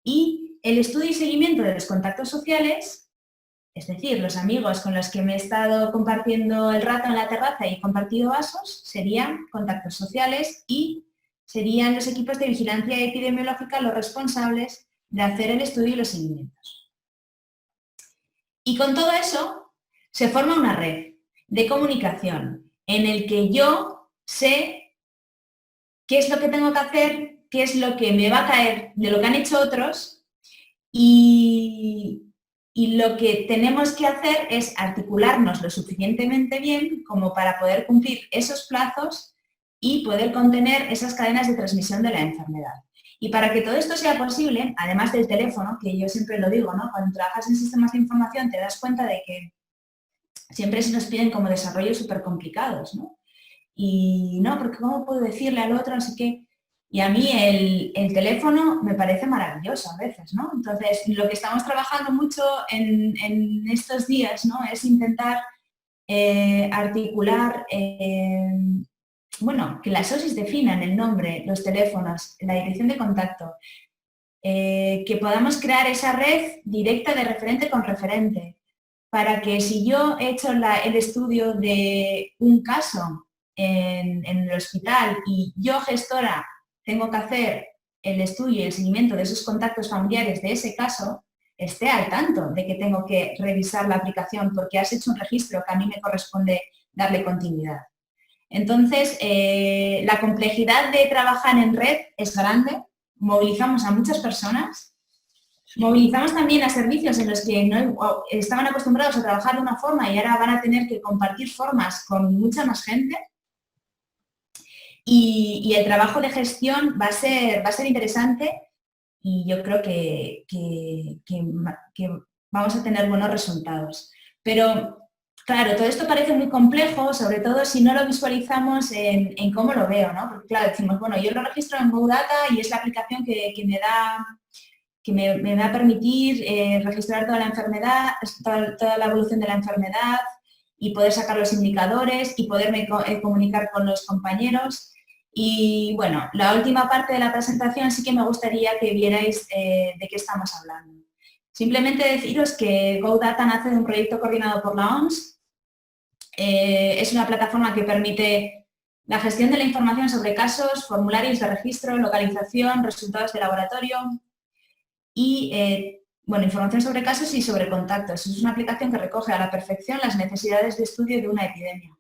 Y el estudio y seguimiento de los contactos sociales, es decir, los amigos con los que me he estado compartiendo el rato en la terraza y he compartido vasos, serían contactos sociales y serían los equipos de vigilancia epidemiológica los responsables de hacer el estudio y los seguimientos. Y con todo eso se forma una red de comunicación en el que yo sé qué es lo que tengo que hacer, qué es lo que me va a caer de lo que han hecho otros y lo que tenemos que hacer es articularnos lo suficientemente bien como para poder cumplir esos plazos y poder contener esas cadenas de transmisión de la enfermedad. Y para que todo esto sea posible, además del teléfono, que yo siempre lo digo, ¿no? Cuando trabajas en sistemas de información te das cuenta de que siempre se nos piden como desarrollos súper complicados, ¿no? Y no, porque ¿cómo puedo decirle al otro? Así que, y a mí el teléfono me parece maravilloso a veces, ¿no? Entonces, lo que estamos trabajando mucho en estos días, ¿no? Es intentar articular, bueno, que las OSIs definan el nombre, los teléfonos, la dirección de contacto, que podamos crear esa red directa de referente con referente, para que si yo he hecho el estudio de un caso en el hospital y yo, gestora, tengo que hacer el estudio y el seguimiento de esos contactos familiares de ese caso, esté al tanto de que tengo que revisar la aplicación porque has hecho un registro que a mí me corresponde darle continuidad. Entonces, la complejidad de trabajar en red es grande, movilizamos a muchas personas, movilizamos también a servicios en los que no estaban acostumbrados a trabajar de una forma y ahora van a tener que compartir formas con mucha más gente. Y el trabajo de gestión va a ser interesante y yo creo que vamos a tener buenos resultados. Pero, claro, todo esto parece muy complejo, sobre todo si no lo visualizamos en cómo lo veo, ¿no? Porque, claro, decimos, bueno, yo lo registro en GoData y es la aplicación que me va a permitir registrar toda la enfermedad, toda la evolución de la enfermedad y poder sacar los indicadores y poderme comunicar con los compañeros. Y bueno, la última parte de la presentación sí que me gustaría que vierais de qué estamos hablando. Simplemente deciros que GoData nace de un proyecto coordinado por la OMS. Es una plataforma que permite la gestión de la información sobre casos, formularios de registro, localización, resultados de laboratorio y bueno, información sobre casos y sobre contactos. Es una aplicación que recoge a la perfección las necesidades de estudio de una epidemia.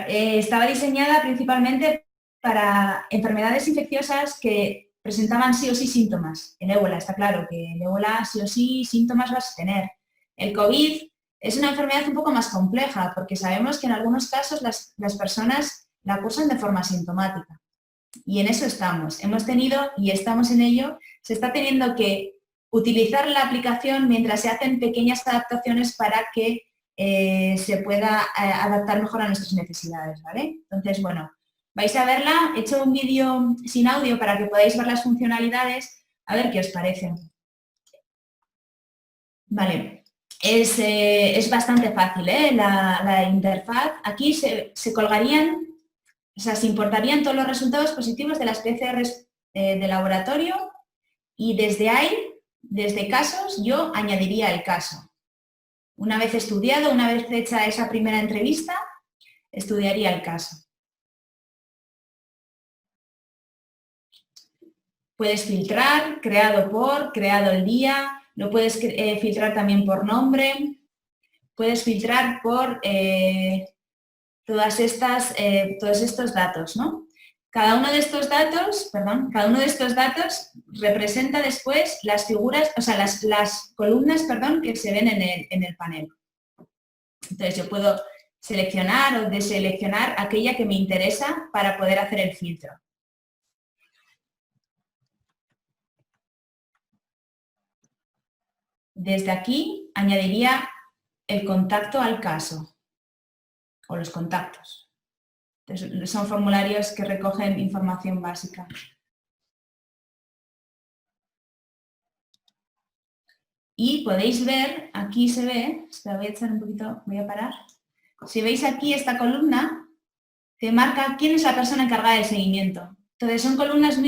Estaba diseñada principalmente para enfermedades infecciosas que presentaban sí o sí síntomas. El ébola, está claro que el ébola sí o sí síntomas vas a tener. El COVID es una enfermedad un poco más compleja porque sabemos que en algunos casos las personas la cursan de forma asintomática. Y en eso estamos. Hemos tenido y estamos en ello. Se está teniendo que utilizar la aplicación mientras se hacen pequeñas adaptaciones para que se pueda adaptar mejor a nuestras necesidades, ¿vale? Entonces, bueno, vais a verla. He hecho un vídeo sin audio para que podáis ver las funcionalidades, a ver qué os parece. Vale, es bastante fácil, ¿eh? La interfaz. Aquí se colgarían, o sea, se importarían todos los resultados positivos de las PCRs de laboratorio y desde ahí, desde casos, yo añadiría el caso. Una vez estudiado, una vez hecha esa primera entrevista, estudiaría el caso. Puedes filtrar, creado por, creado el día, lo puedes filtrar también por nombre, puedes filtrar por todos estos datos, ¿no? Cada uno de estos datos representa después las figuras, o sea, las columnas, perdón, que se ven en el panel. Entonces yo puedo seleccionar o deseleccionar aquella que me interesa para poder hacer el filtro. Desde aquí añadiría el contacto al caso o los contactos. Entonces, son formularios que recogen información básica. Y podéis ver, aquí se ve, voy a echar un poquito, voy a parar. Si veis aquí esta columna, te marca quién es la persona encargada del seguimiento. Entonces son columnas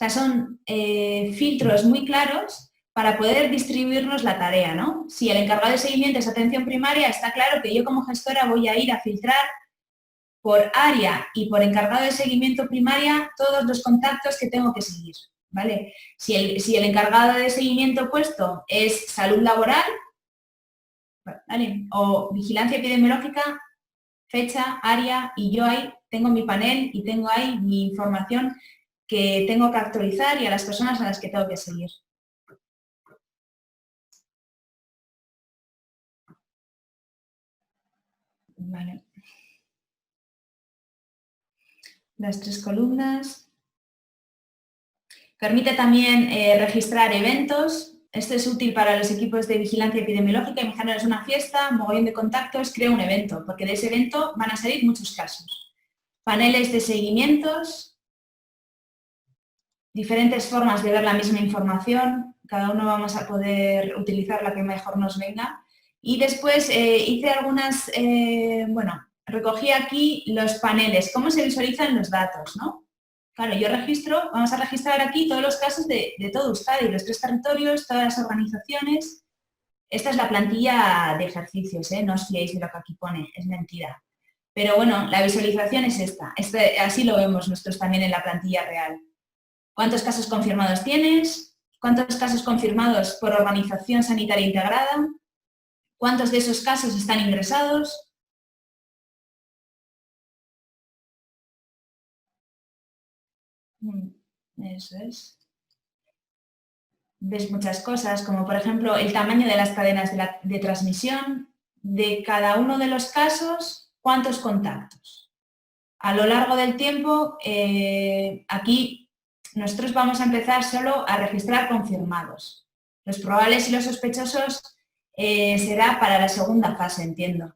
son filtros muy claros para poder distribuirnos la tarea, ¿no? Si el encargado de seguimiento es atención primaria, está claro que yo como gestora voy a ir a filtrar por área y por encargado de seguimiento primaria todos los contactos que tengo que seguir, ¿vale? Si el encargado de seguimiento puesto es salud laboral, ¿vale? O vigilancia epidemiológica, fecha, área, y yo ahí tengo mi panel y tengo ahí mi información que tengo que actualizar y a las personas a las que tengo que seguir. Vale. Las 3 columnas. Permite también registrar eventos. Esto es útil para los equipos de vigilancia epidemiológica. Imaginaos una fiesta, mogollón de contactos, crea un evento, porque de ese evento van a salir muchos casos. Paneles de seguimientos, diferentes formas de ver la misma información, cada uno vamos a poder utilizar la que mejor nos venga. Y después hice algunas, recogí aquí los paneles, cómo se visualizan los datos, ¿no? Claro, yo vamos a registrar aquí todos los casos de todo Euskadi, los 3 territorios, todas las organizaciones. Esta es la plantilla de ejercicios, ¿eh? No os fiéis de lo que aquí pone, es mentira. Pero bueno, la visualización es esta. Así lo vemos nosotros también en la plantilla real. ¿Cuántos casos confirmados tienes? ¿Cuántos casos confirmados por organización sanitaria integrada? ¿Cuántos de esos casos están ingresados? Eso es. Ves muchas cosas, como por ejemplo el tamaño de las cadenas de transmisión, de cada uno de los casos, cuántos contactos. A lo largo del tiempo, aquí nosotros vamos a empezar solo a registrar confirmados. Los probables y los sospechosos será para la segunda fase, entiendo.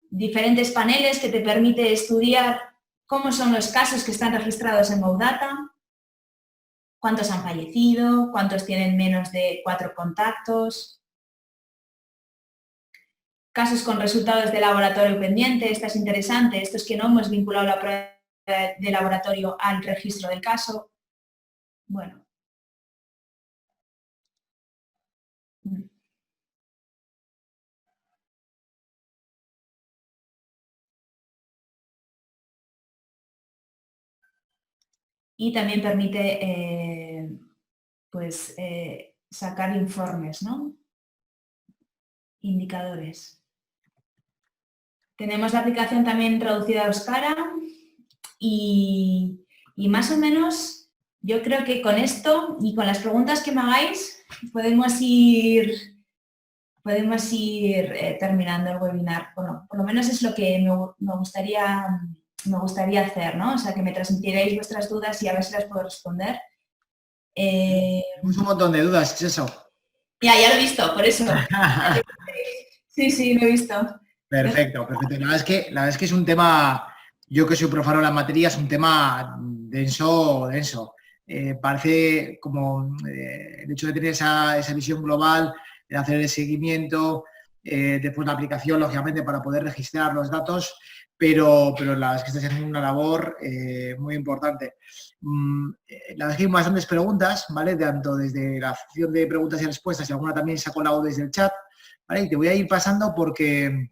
Diferentes paneles que te permite estudiar cómo son los casos que están registrados en GoData, cuántos han fallecido, cuántos tienen menos de 4 contactos, casos con resultados de laboratorio pendiente, esta es interesante, esto es que no hemos vinculado la prueba de laboratorio al registro del caso. Bueno. Y también permite sacar informes, ¿no? Indicadores. Tenemos la aplicación también traducida a euskara y más o menos yo creo que con esto y con las preguntas que me hagáis podemos ir terminando el webinar. Bueno, por lo menos es lo que me gustaría hacer, ¿no? O sea, que me transmitierais vuestras dudas y a ver si las puedo responder. Un montón de dudas, es eso. Ya lo he visto, por eso. Sí, lo he visto. Perfecto. La verdad es que es un tema, yo que soy profano en la materia, es un tema denso. Parece como el hecho de tener esa visión global, de hacer el seguimiento, después la aplicación, lógicamente, para poder registrar los datos, pero la verdad es que está haciendo una labor muy importante. La verdad es que hay bastantes preguntas, ¿vale? Tanto desde la sección de preguntas y respuestas, y alguna también se ha colado desde el chat, ¿vale? Y te voy a ir pasando porque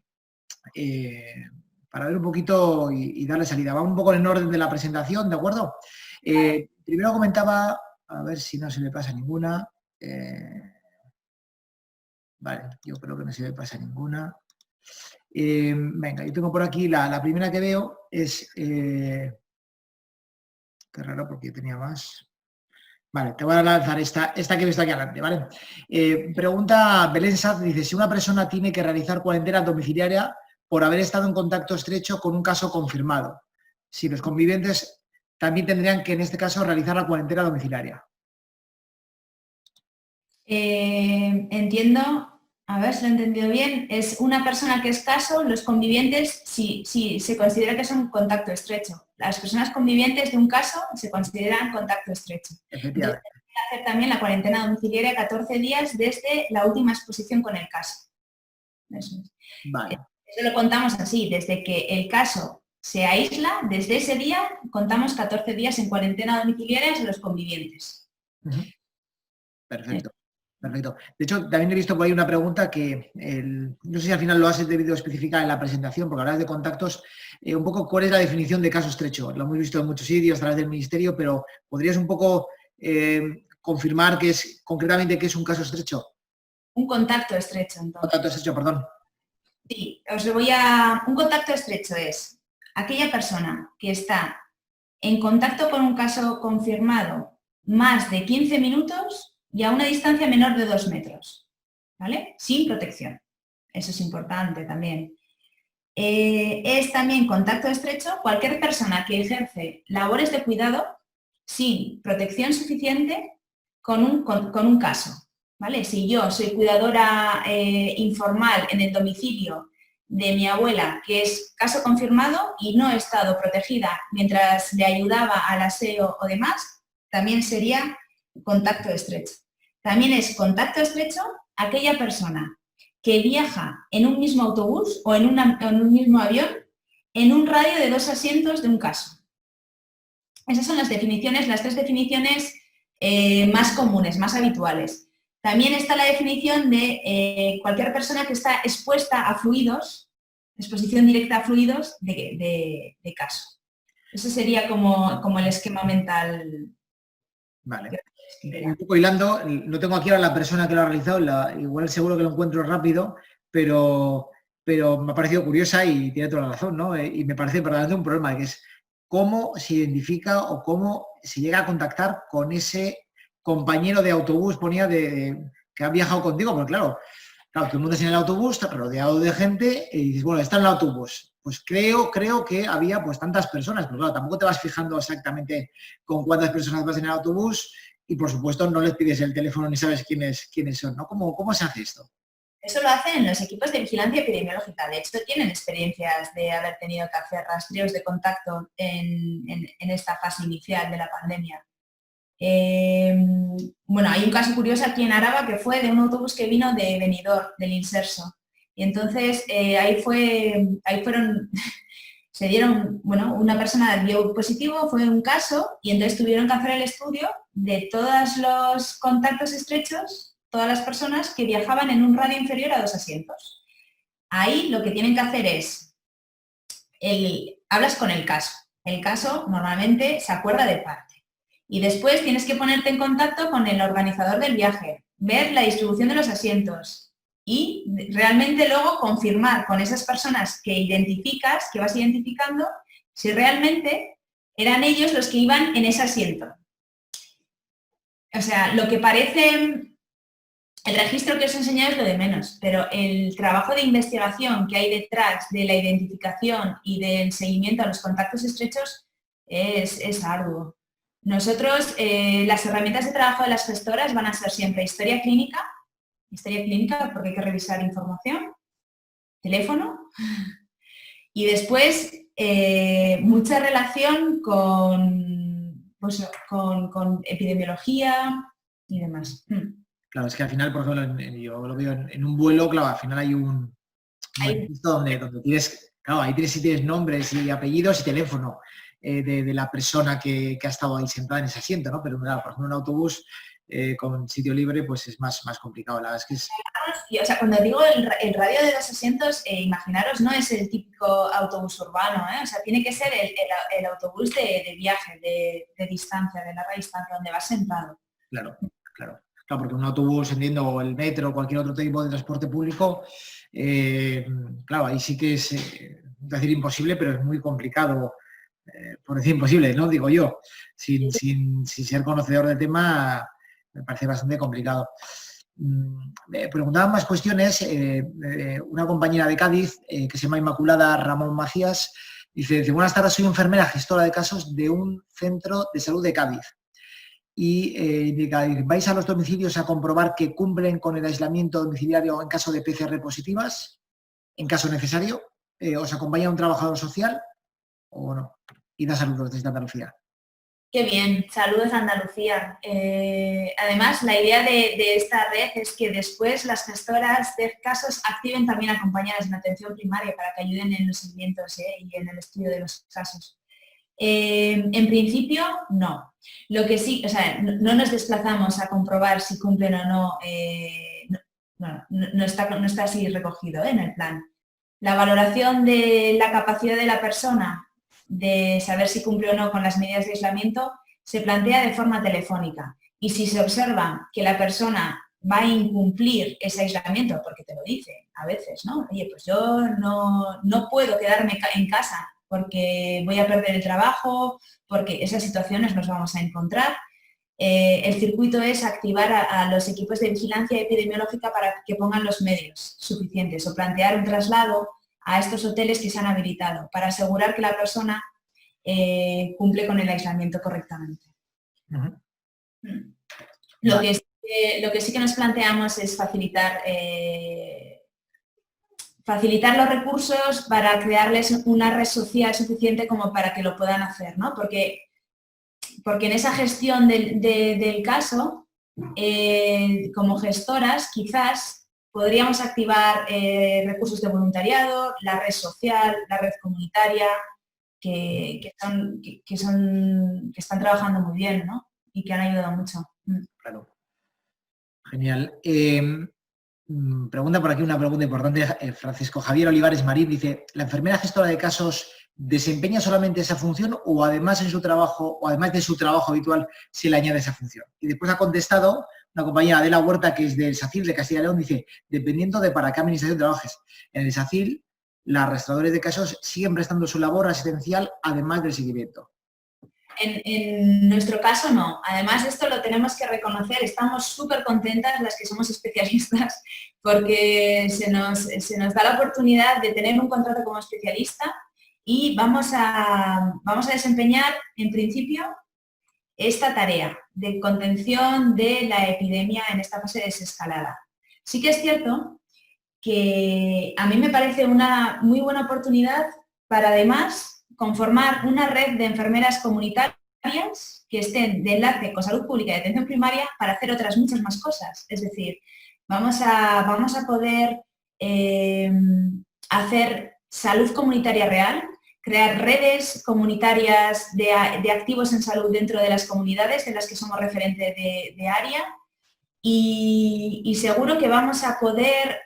para ver un poquito y darle salida. Vamos un poco en el orden de la presentación, ¿de acuerdo? Primero comentaba, a ver si no se me pasa ninguna. Vale, yo creo que no se me pasa ninguna. Venga, yo tengo por aquí la primera que veo es... qué raro porque yo tenía más. Vale, te voy a lanzar esta que he visto aquí adelante, ¿vale? Pregunta Belén Saz, dice, si una persona tiene que realizar cuarentena domiciliaria por haber estado en contacto estrecho con un caso confirmado, si los convivientes también tendrían que, en este caso, realizar la cuarentena domiciliaria. Entiendo, a ver si lo he entendido bien, es una persona que es caso, los convivientes, si se considera que son contacto estrecho. Las personas convivientes de un caso se consideran contacto estrecho. Efectivamente. Entonces, hay que hacer también la cuarentena domiciliaria 14 días desde la última exposición con el caso. Eso es. Vale. Eso lo contamos así, desde que el caso se aísla, desde ese día contamos 14 días en cuarentena domiciliaria a los convivientes. Perfecto. Perfecto. De hecho, también he visto por ahí una pregunta que no sé si al final lo has debido especificar en la presentación, porque hablas de contactos, un poco cuál es la definición de caso estrecho. Lo hemos visto en muchos sitios a través del Ministerio, pero ¿podrías un poco confirmar concretamente qué es un caso estrecho? Un contacto estrecho, entonces. Contacto estrecho, perdón. Sí, un contacto estrecho es aquella persona que está en contacto con un caso confirmado más de 15 minutos y a una distancia menor de 2 metros, ¿vale? Sin protección. Eso es importante también. Es también contacto estrecho cualquier persona que ejerce labores de cuidado sin protección suficiente con un caso, ¿vale? Si yo soy cuidadora informal en el domicilio de mi abuela, que es caso confirmado y no he estado protegida mientras le ayudaba al aseo o demás, también sería contacto estrecho. También es contacto estrecho aquella persona que viaja en un mismo autobús o en un mismo avión en un radio de 2 asientos de un caso. Esas son las definiciones, las 3 definiciones más comunes, más habituales. También está la definición de cualquier persona que está expuesta a fluidos, exposición directa a fluidos de caso. Eso sería como el esquema mental. Vale. Un poco hilando, no tengo aquí ahora la persona que lo ha realizado, igual seguro que lo encuentro rápido, pero me ha parecido curiosa y tiene toda la razón, ¿no? Y me parece verdaderamente un problema, que es cómo se identifica o cómo se llega a contactar con ese compañero de autobús, ponía, que ha viajado contigo, porque claro, todo el mundo está en el autobús, está rodeado de gente y dices, bueno, está en el autobús. Pues creo que había pues tantas personas, pero claro, tampoco te vas fijando exactamente con cuántas personas vas en el autobús y por supuesto no les pides el teléfono ni sabes quiénes son, ¿no? ¿Cómo se hace esto? Eso lo hacen los equipos de vigilancia epidemiológica. De hecho, tienen experiencias de haber tenido que hacer rastreos de contacto en esta fase inicial de la pandemia. Bueno, hay un caso curioso aquí en Araba que fue de un autobús que vino de Benidorm, del Inserso. Y entonces se dieron, bueno, una persona dio positivo, fue un caso, y entonces tuvieron que hacer el estudio de todos los contactos estrechos, todas las personas que viajaban en un radio inferior a 2 asientos. Ahí lo que tienen que hacer es, hablas con el caso. El caso normalmente se acuerda de parte. Y después tienes que ponerte en contacto con el organizador del viaje, ver la distribución de los asientos, y realmente luego confirmar con esas personas que identificas, que vas identificando, si realmente eran ellos los que iban en ese asiento. O sea, lo que parece, el registro que os he enseñado es lo de menos, pero el trabajo de investigación que hay detrás de la identificación y del seguimiento a los contactos estrechos es arduo. Nosotros, las herramientas de trabajo de las gestoras van a ser siempre historia clínica porque hay que revisar información, teléfono, y después mucha relación pues, con epidemiología y demás. Claro, es que al final, por ejemplo, yo lo veo en un vuelo, claro, al final hay un registro donde tienes, claro, ahí sí tienes nombres y apellidos y teléfono de la persona que ha estado ahí sentada en ese asiento, ¿no? Pero claro, por ejemplo, un autobús con sitio libre, pues es más complicado. La verdad es que es... Y, o sea, cuando digo el radio de los asientos, imaginaros, no es el típico autobús urbano, o sea, tiene que ser el autobús de viaje, de distancia, de larga distancia, donde vas sentado. Claro, claro. Claro, porque un autobús, entiendo, o el metro o cualquier otro tipo de transporte público, claro, ahí sí que es, decir imposible, pero es muy complicado, por decir imposible, ¿no? Digo yo, sin ser conocedor del tema, me parece bastante complicado. Me preguntaban más cuestiones, una compañera de Cádiz, que se llama Inmaculada Ramón Macías, dice, buenas tardes, soy enfermera gestora de casos de un centro de salud de Cádiz. Y indica, ¿vais a los domicilios a comprobar que cumplen con el aislamiento domiciliario en caso de PCR positivas? En caso necesario, ¿os acompaña un trabajador social o no? Y da saludos desde Andalucía. Qué bien, saludos a Andalucía. Además, la idea de esta red es que después las gestoras de casos activen también acompañadas en atención primaria para que ayuden en los seguimientos y en el estudio de los casos. En principio, no. Lo que sí, o sea, no nos desplazamos a comprobar si cumplen o no, no está así recogido en el plan. La valoración de la capacidad de la persona de saber si cumple o no con las medidas de aislamiento se plantea de forma telefónica. Y si se observa que la persona va a incumplir ese aislamiento, porque te lo dice a veces, ¿no? Oye, pues yo no puedo quedarme en casa porque voy a perder el trabajo, porque esas situaciones nos vamos a encontrar. El circuito es activar a los equipos de vigilancia epidemiológica para que pongan los medios suficientes o plantear un traslado a estos hoteles que se han habilitado para asegurar que la persona cumple con el aislamiento correctamente. Uh-huh. Lo que sí que nos planteamos es facilitar los recursos para crearles una red social suficiente como para que lo puedan hacer, ¿no? Porque en esa gestión del caso, como gestoras, quizás podríamos activar recursos de voluntariado, la red social, la red comunitaria, que están trabajando muy bien, ¿no? Y que han ayudado mucho. Claro. Genial. Pregunta por aquí una pregunta importante. Francisco Javier Olivares Marín dice, ¿la enfermera gestora de casos desempeña solamente esa función o además de su trabajo habitual se le añade esa función? Y después ha contestado una compañera, Adela Huerta, que es del SACIL de Castilla y León, dice, dependiendo de para qué administración trabajes. En el SACIL, las registradores de casos siguen prestando su labor asistencial además del seguimiento. En nuestro caso no. Además, esto lo tenemos que reconocer. Estamos súper contentas las que somos especialistas porque se nos da la oportunidad de tener un contrato como especialista y vamos a desempeñar, en principio, esta tarea de contención de la epidemia en esta fase de desescalada. Sí que es cierto que a mí me parece una muy buena oportunidad para además conformar una red de enfermeras comunitarias que estén de enlace con salud pública y atención primaria para hacer otras muchas más cosas. Es decir, vamos a poder hacer salud comunitaria real, crear redes comunitarias de activos en salud dentro de las comunidades en las que somos referentes de área y seguro que vamos a poder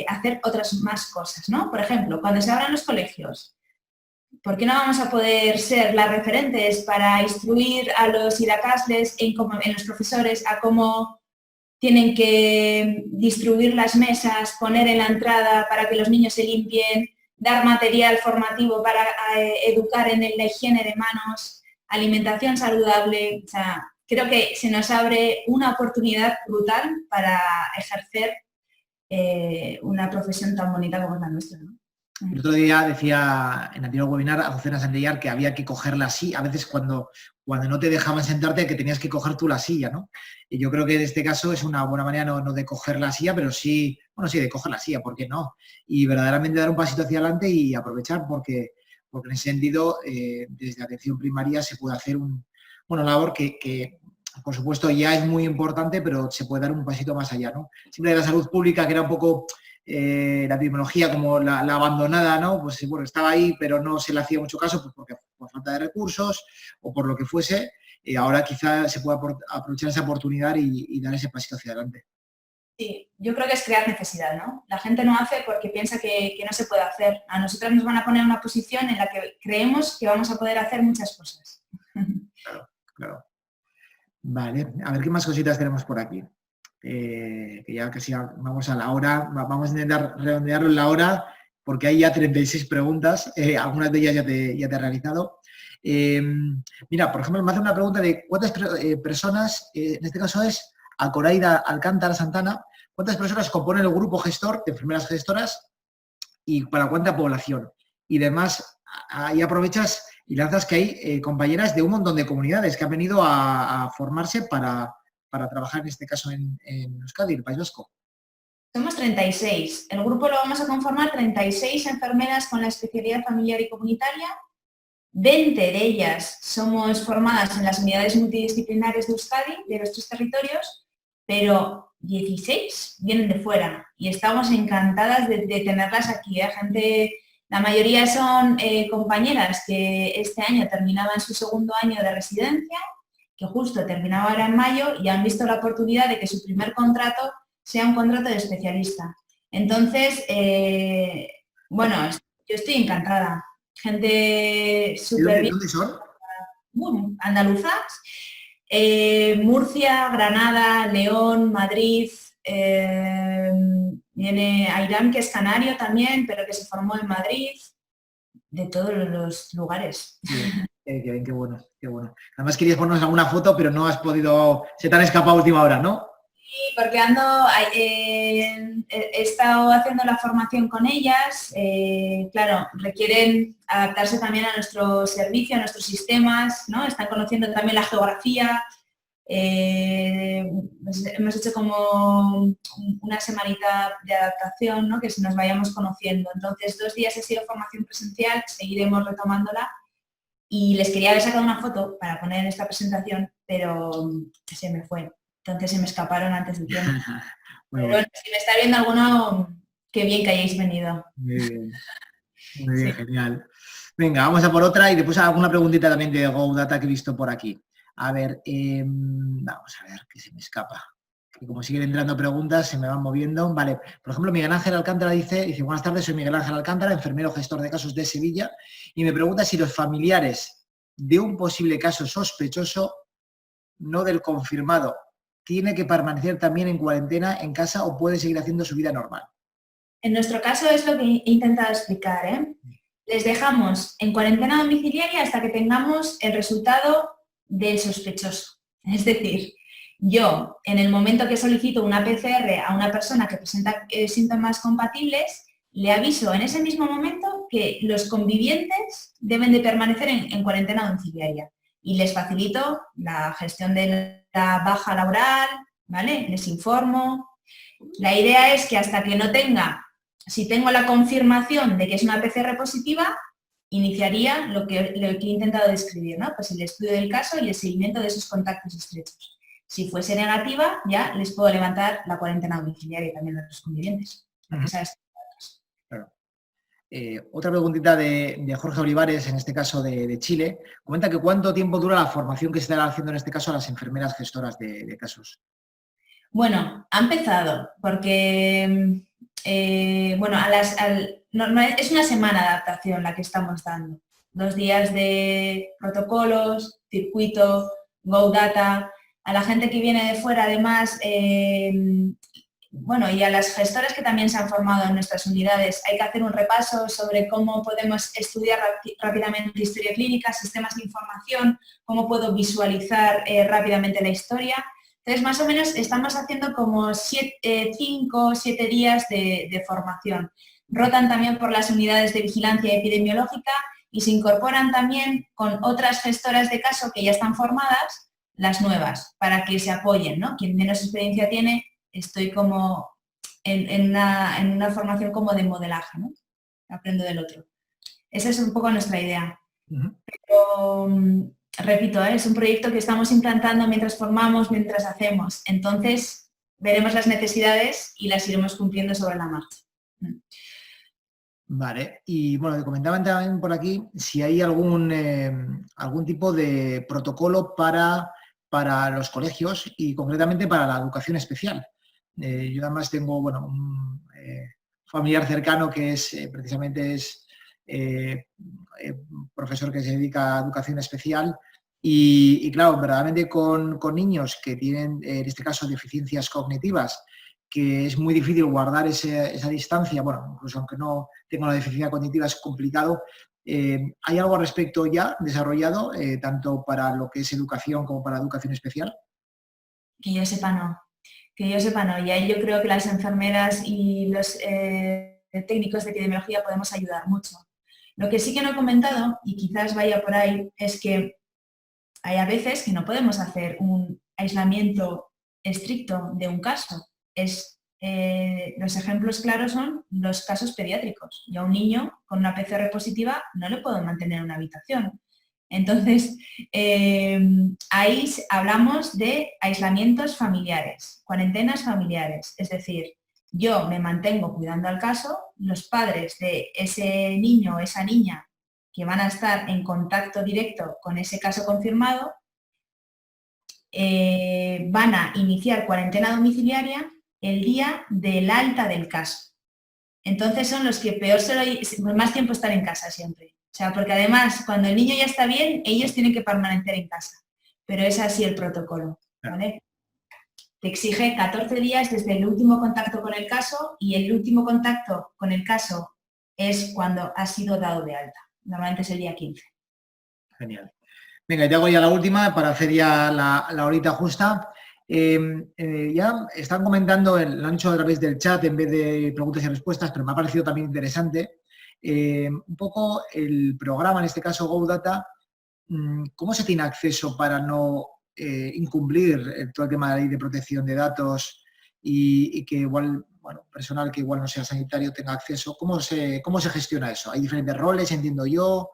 hacer otras más cosas, ¿no? Por ejemplo, cuando se abran los colegios, ¿por qué no vamos a poder ser las referentes para instruir a los iracasles en los profesores a cómo tienen que distribuir las mesas, poner en la entrada para que los niños se limpien, dar material formativo para educar en la higiene de manos, alimentación saludable. O sea, creo que se nos abre una oportunidad brutal para ejercer una profesión tan bonita como es la nuestra, ¿no? El otro día decía en el anterior webinar Azucena Sandillar que había que cogerla así. A veces cuando no te dejaban sentarte que tenías que coger tú la silla, ¿no? Y yo creo que en este caso es una buena manera no de coger la silla, pero sí, bueno, sí, de coger la silla, ¿por qué no? Y verdaderamente dar un pasito hacia adelante y aprovechar porque en ese sentido, desde atención primaria se puede hacer una labor que, por supuesto, ya es muy importante, pero se puede dar un pasito más allá, ¿no? Siempre de la salud pública, que era un poco la epidemiología como la abandonada, ¿no? Pues bueno, estaba ahí, pero no se le hacía mucho caso pues porque por falta de recursos o por lo que fuese. Ahora quizá se pueda aprovechar esa oportunidad y dar ese pasito hacia adelante. Sí, yo creo que es crear necesidad, ¿no? La gente no hace porque piensa que no se puede hacer. A nosotras nos van a poner en una posición en la que creemos que vamos a poder hacer muchas cosas. Claro, claro. Vale, a ver qué más cositas tenemos por aquí. Que ya casi vamos a la hora, vamos a intentar redondearlo en la hora, porque hay ya 36 preguntas, algunas de ellas ya te he realizado. Mira, por ejemplo, me hace una pregunta de cuántas personas, en este caso es Acoraida Alcántara Santana, ¿cuántas personas componen el grupo gestor de enfermeras gestoras y para cuánta población? Y además, ahí aprovechas y lanzas que hay compañeras de un montón de comunidades que han venido a formarse para trabajar, en este caso, en Euskadi, el País Vasco. Somos 36. El grupo lo vamos a conformar 36 enfermeras con la especialidad familiar y comunitaria. 20 de ellas somos formadas en las unidades multidisciplinares de Euskadi, de nuestros territorios, pero 16 vienen de fuera y estamos encantadas de tenerlas aquí. La mayoría son compañeras que este año terminaban su segundo año de residencia, que justo terminaba ahora en mayo y han visto la oportunidad de que su primer contrato sea un contrato de especialista. Entonces, bueno, yo estoy encantada. Gente súper bien. ¿Dónde son? Andaluzas. Murcia, Granada, León, Madrid. Viene Airán, que es canario también, pero que se formó en Madrid. De todos los lugares. Qué bueno, qué bueno. Además querías ponernos alguna foto, pero no has podido, se te han escapado a última hora, ¿no? Sí, porque he estado haciendo la formación con ellas. Claro, requieren adaptarse también a nuestro servicio, a nuestros sistemas, ¿no? Están conociendo también la geografía. Pues hemos hecho como una semanita de adaptación, ¿no? Que nos vayamos conociendo. Entonces, 2 días ha sido formación presencial, seguiremos retomándola y les quería haber sacado una foto para poner en esta presentación, pero se me fue. Entonces se me escaparon antes de tiempo. Pero bueno, si me está viendo alguno, qué bien que hayáis venido. Muy bien, sí. Genial. Venga, vamos a por otra y después alguna preguntita también de GoData que he visto por aquí. A ver, vamos a ver, que se me escapa. Que como siguen entrando preguntas, se me van moviendo. Vale, por ejemplo, Miguel Ángel Alcántara dice, buenas tardes, soy Miguel Ángel Alcántara, enfermero gestor de casos de Sevilla, y me pregunta si los familiares de un posible caso sospechoso, no del confirmado, ¿tiene que permanecer también en cuarentena en casa o puede seguir haciendo su vida normal? En nuestro caso es lo que he intentado explicar, ¿eh? Les dejamos en cuarentena domiciliaria hasta que tengamos el resultado del sospechoso. Es decir, yo, en el momento que solicito una PCR a una persona que presenta síntomas compatibles, le aviso en ese mismo momento que los convivientes deben de permanecer en cuarentena domiciliaria. Y les facilito la gestión de la baja laboral, ¿vale? Les informo. La idea es que hasta que no tenga, si tengo la confirmación de que es una PCR positiva, iniciaría lo que he intentado describir, ¿no? Pues el estudio del caso y el seguimiento de esos contactos estrechos. Si fuese negativa, ya les puedo levantar la cuarentena domiciliaria también a los convivientes. Claro. Otra preguntita de Jorge Olivares, en este caso de Chile, comenta que cuánto tiempo dura la formación que se estará haciendo en este caso a las enfermeras gestoras de casos. Bueno, ha empezado, porque bueno, es una semana de adaptación la que estamos dando. 2 días de protocolos, circuito, GoData. a la gente que viene de fuera, además, bueno, y a las gestoras que también se han formado en nuestras unidades, hay que hacer un repaso sobre cómo podemos estudiar rápidamente historia clínica, sistemas de información, cómo puedo visualizar rápidamente la historia. Entonces, más o menos estamos haciendo como 5 o 7 días de formación. Rotan también por las unidades de vigilancia epidemiológica y se incorporan también con otras gestoras de caso que ya están formadas, las nuevas, para que se apoyen, ¿no? Quien menos experiencia tiene, estoy como en una formación como de modelaje, ¿no? Aprendo del otro. Esa es un poco nuestra idea. Pero, repito, es un proyecto que estamos implantando mientras formamos, mientras hacemos. Entonces, veremos las necesidades y las iremos cumpliendo sobre la marcha. Vale, y bueno, te comentaban también por aquí si hay algún tipo de protocolo para los colegios y concretamente para la educación especial. Yo además tengo, bueno, un familiar cercano que es precisamente profesor que se dedica a educación especial y claro, verdaderamente con niños que tienen, en este caso, deficiencias cognitivas, que es muy difícil guardar esa distancia, bueno, incluso aunque no tenga una deficiencia cognitiva es complicado. ¿Hay algo al respecto ya desarrollado, tanto para lo que es educación como para educación especial? Que yo sepa no. Que yo sepa no. Y ahí yo creo que las enfermeras y los técnicos de epidemiología podemos ayudar mucho. Lo que sí que no he comentado, y quizás vaya por ahí, es que hay a veces que no podemos hacer un aislamiento estricto de un caso. Los ejemplos claros son los casos pediátricos. Yo a un niño con una PCR positiva no le puedo mantener en una habitación. Entonces, ahí hablamos de aislamientos familiares, cuarentenas familiares. Es decir, yo me mantengo cuidando al caso, los padres de ese niño o esa niña que van a estar en contacto directo con ese caso confirmado, van a iniciar cuarentena domiciliaria el día del alta del caso. Entonces son los que peor más tiempo están en casa siempre. O sea, porque además cuando el niño ya está bien, ellos tienen que permanecer en casa. Pero es así el protocolo, ¿vale? Te exige 14 días desde el último contacto con el caso y el último contacto con el caso es cuando ha sido dado de alta. Normalmente es el día 15. Genial. Venga, y te hago ya la última para hacer ya la horita justa. Ya están comentando, lo han hecho a través del chat en vez de preguntas y respuestas, pero me ha parecido también interesante, un poco el programa, en este caso GoData, ¿cómo se tiene acceso para no incumplir todo el tema de la ley de protección de datos y que igual, bueno, personal que igual no sea sanitario tenga acceso? ¿Cómo se gestiona eso? ¿Hay diferentes roles, entiendo yo?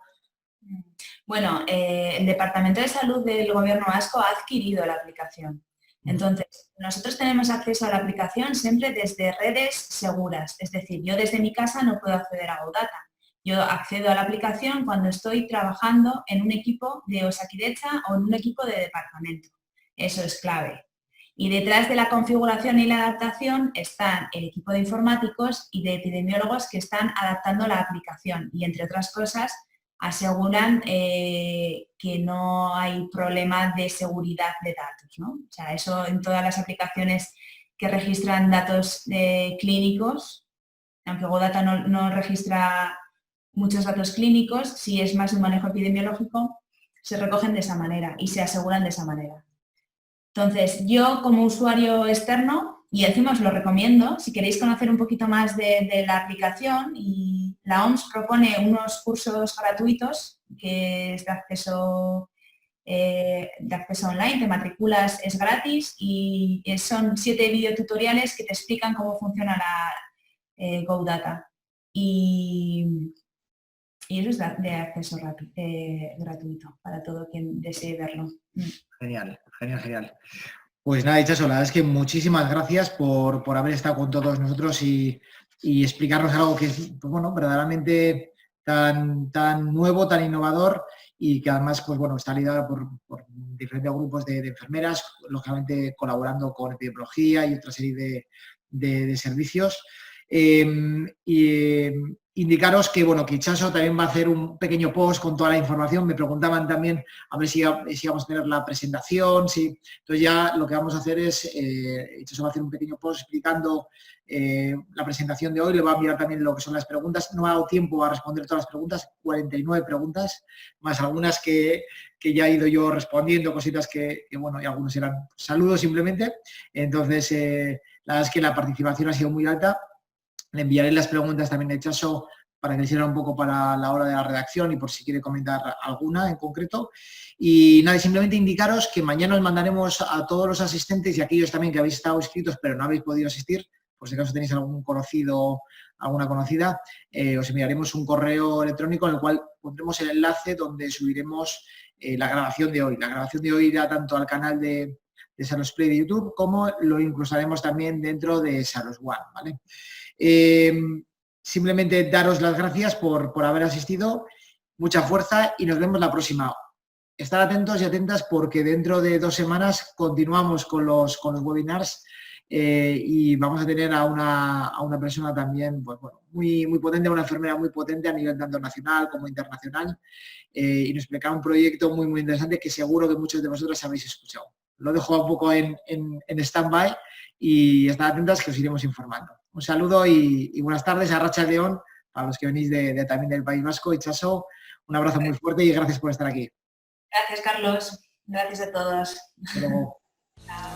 Bueno, el Departamento de Salud del Gobierno vasco ha adquirido la aplicación. Entonces, nosotros tenemos acceso a la aplicación siempre desde redes seguras. Es decir, yo desde mi casa no puedo acceder a GoData. Yo accedo a la aplicación cuando estoy trabajando en un equipo de Osakidetza o en un equipo de departamento. Eso es clave. Y detrás de la configuración y la adaptación están el equipo de informáticos y de epidemiólogos que están adaptando la aplicación y, entre otras cosas, aseguran que no hay problema de seguridad de datos, ¿no? O sea, eso en todas las aplicaciones que registran datos clínicos, aunque GoData no registra muchos datos clínicos, si es más un manejo epidemiológico, se recogen de esa manera y se aseguran de esa manera. Entonces, yo como usuario externo, y encima os lo recomiendo, si queréis conocer un poquito más de la aplicación, y la OMS propone unos cursos gratuitos que es de acceso online, te matriculas, es gratis y son 7 videotutoriales que te explican cómo funciona la GoData. Y eso es de acceso gratuito para todo quien desee verlo. Genial, genial, genial. Pues nada, Itxaso, la verdad es que muchísimas gracias por haber estado con todos nosotros y explicarnos algo que es, pues bueno, verdaderamente tan nuevo, tan innovador y que además, pues bueno, está liderado por diferentes grupos de enfermeras, lógicamente colaborando con epidemiología y otra serie de servicios. indicaros que, bueno, que Itxaso también va a hacer un pequeño post con toda la información. Me preguntaban también a ver si vamos a tener la presentación. Sí. Entonces ya lo que vamos a hacer es, Itxaso va a hacer un pequeño post explicando la presentación de hoy. Le va a mirar también lo que son las preguntas. No ha dado tiempo a responder todas las preguntas, 49 preguntas, más algunas que ya he ido yo respondiendo, cositas que bueno, y algunos eran saludos simplemente. Entonces, la verdad es que la participación ha sido muy alta. Le enviaré las preguntas también de Itxaso para que le sirva un poco para la hora de la redacción y por si quiere comentar alguna en concreto. Y nada, simplemente indicaros que mañana os mandaremos a todos los asistentes y aquellos también que habéis estado inscritos pero no habéis podido asistir, por si acaso tenéis algún conocido, alguna conocida, os enviaremos un correo electrónico en el cual pondremos el enlace donde subiremos la grabación de hoy. La grabación de hoy irá tanto al canal de Salos Play de YouTube como lo inclusaremos también dentro de Salos One, ¿vale? Simplemente daros las gracias por haber asistido, mucha fuerza y nos vemos la próxima. Estar atentos y atentas porque dentro de 2 semanas continuamos con los webinars y vamos a tener a una persona también pues, bueno, muy potente, una enfermera muy potente a nivel tanto nacional como internacional y nos explicará un proyecto muy interesante que seguro que muchos de vosotros habéis escuchado. Lo dejo un poco en stand-by y estad atentas que os iremos informando. Un saludo y buenas tardes a Arratsalde León, para los que venís también del País Vasco. Itxaso, un abrazo muy fuerte y gracias por estar aquí. Gracias, Carlos. Gracias a todos. Hasta luego. Chao.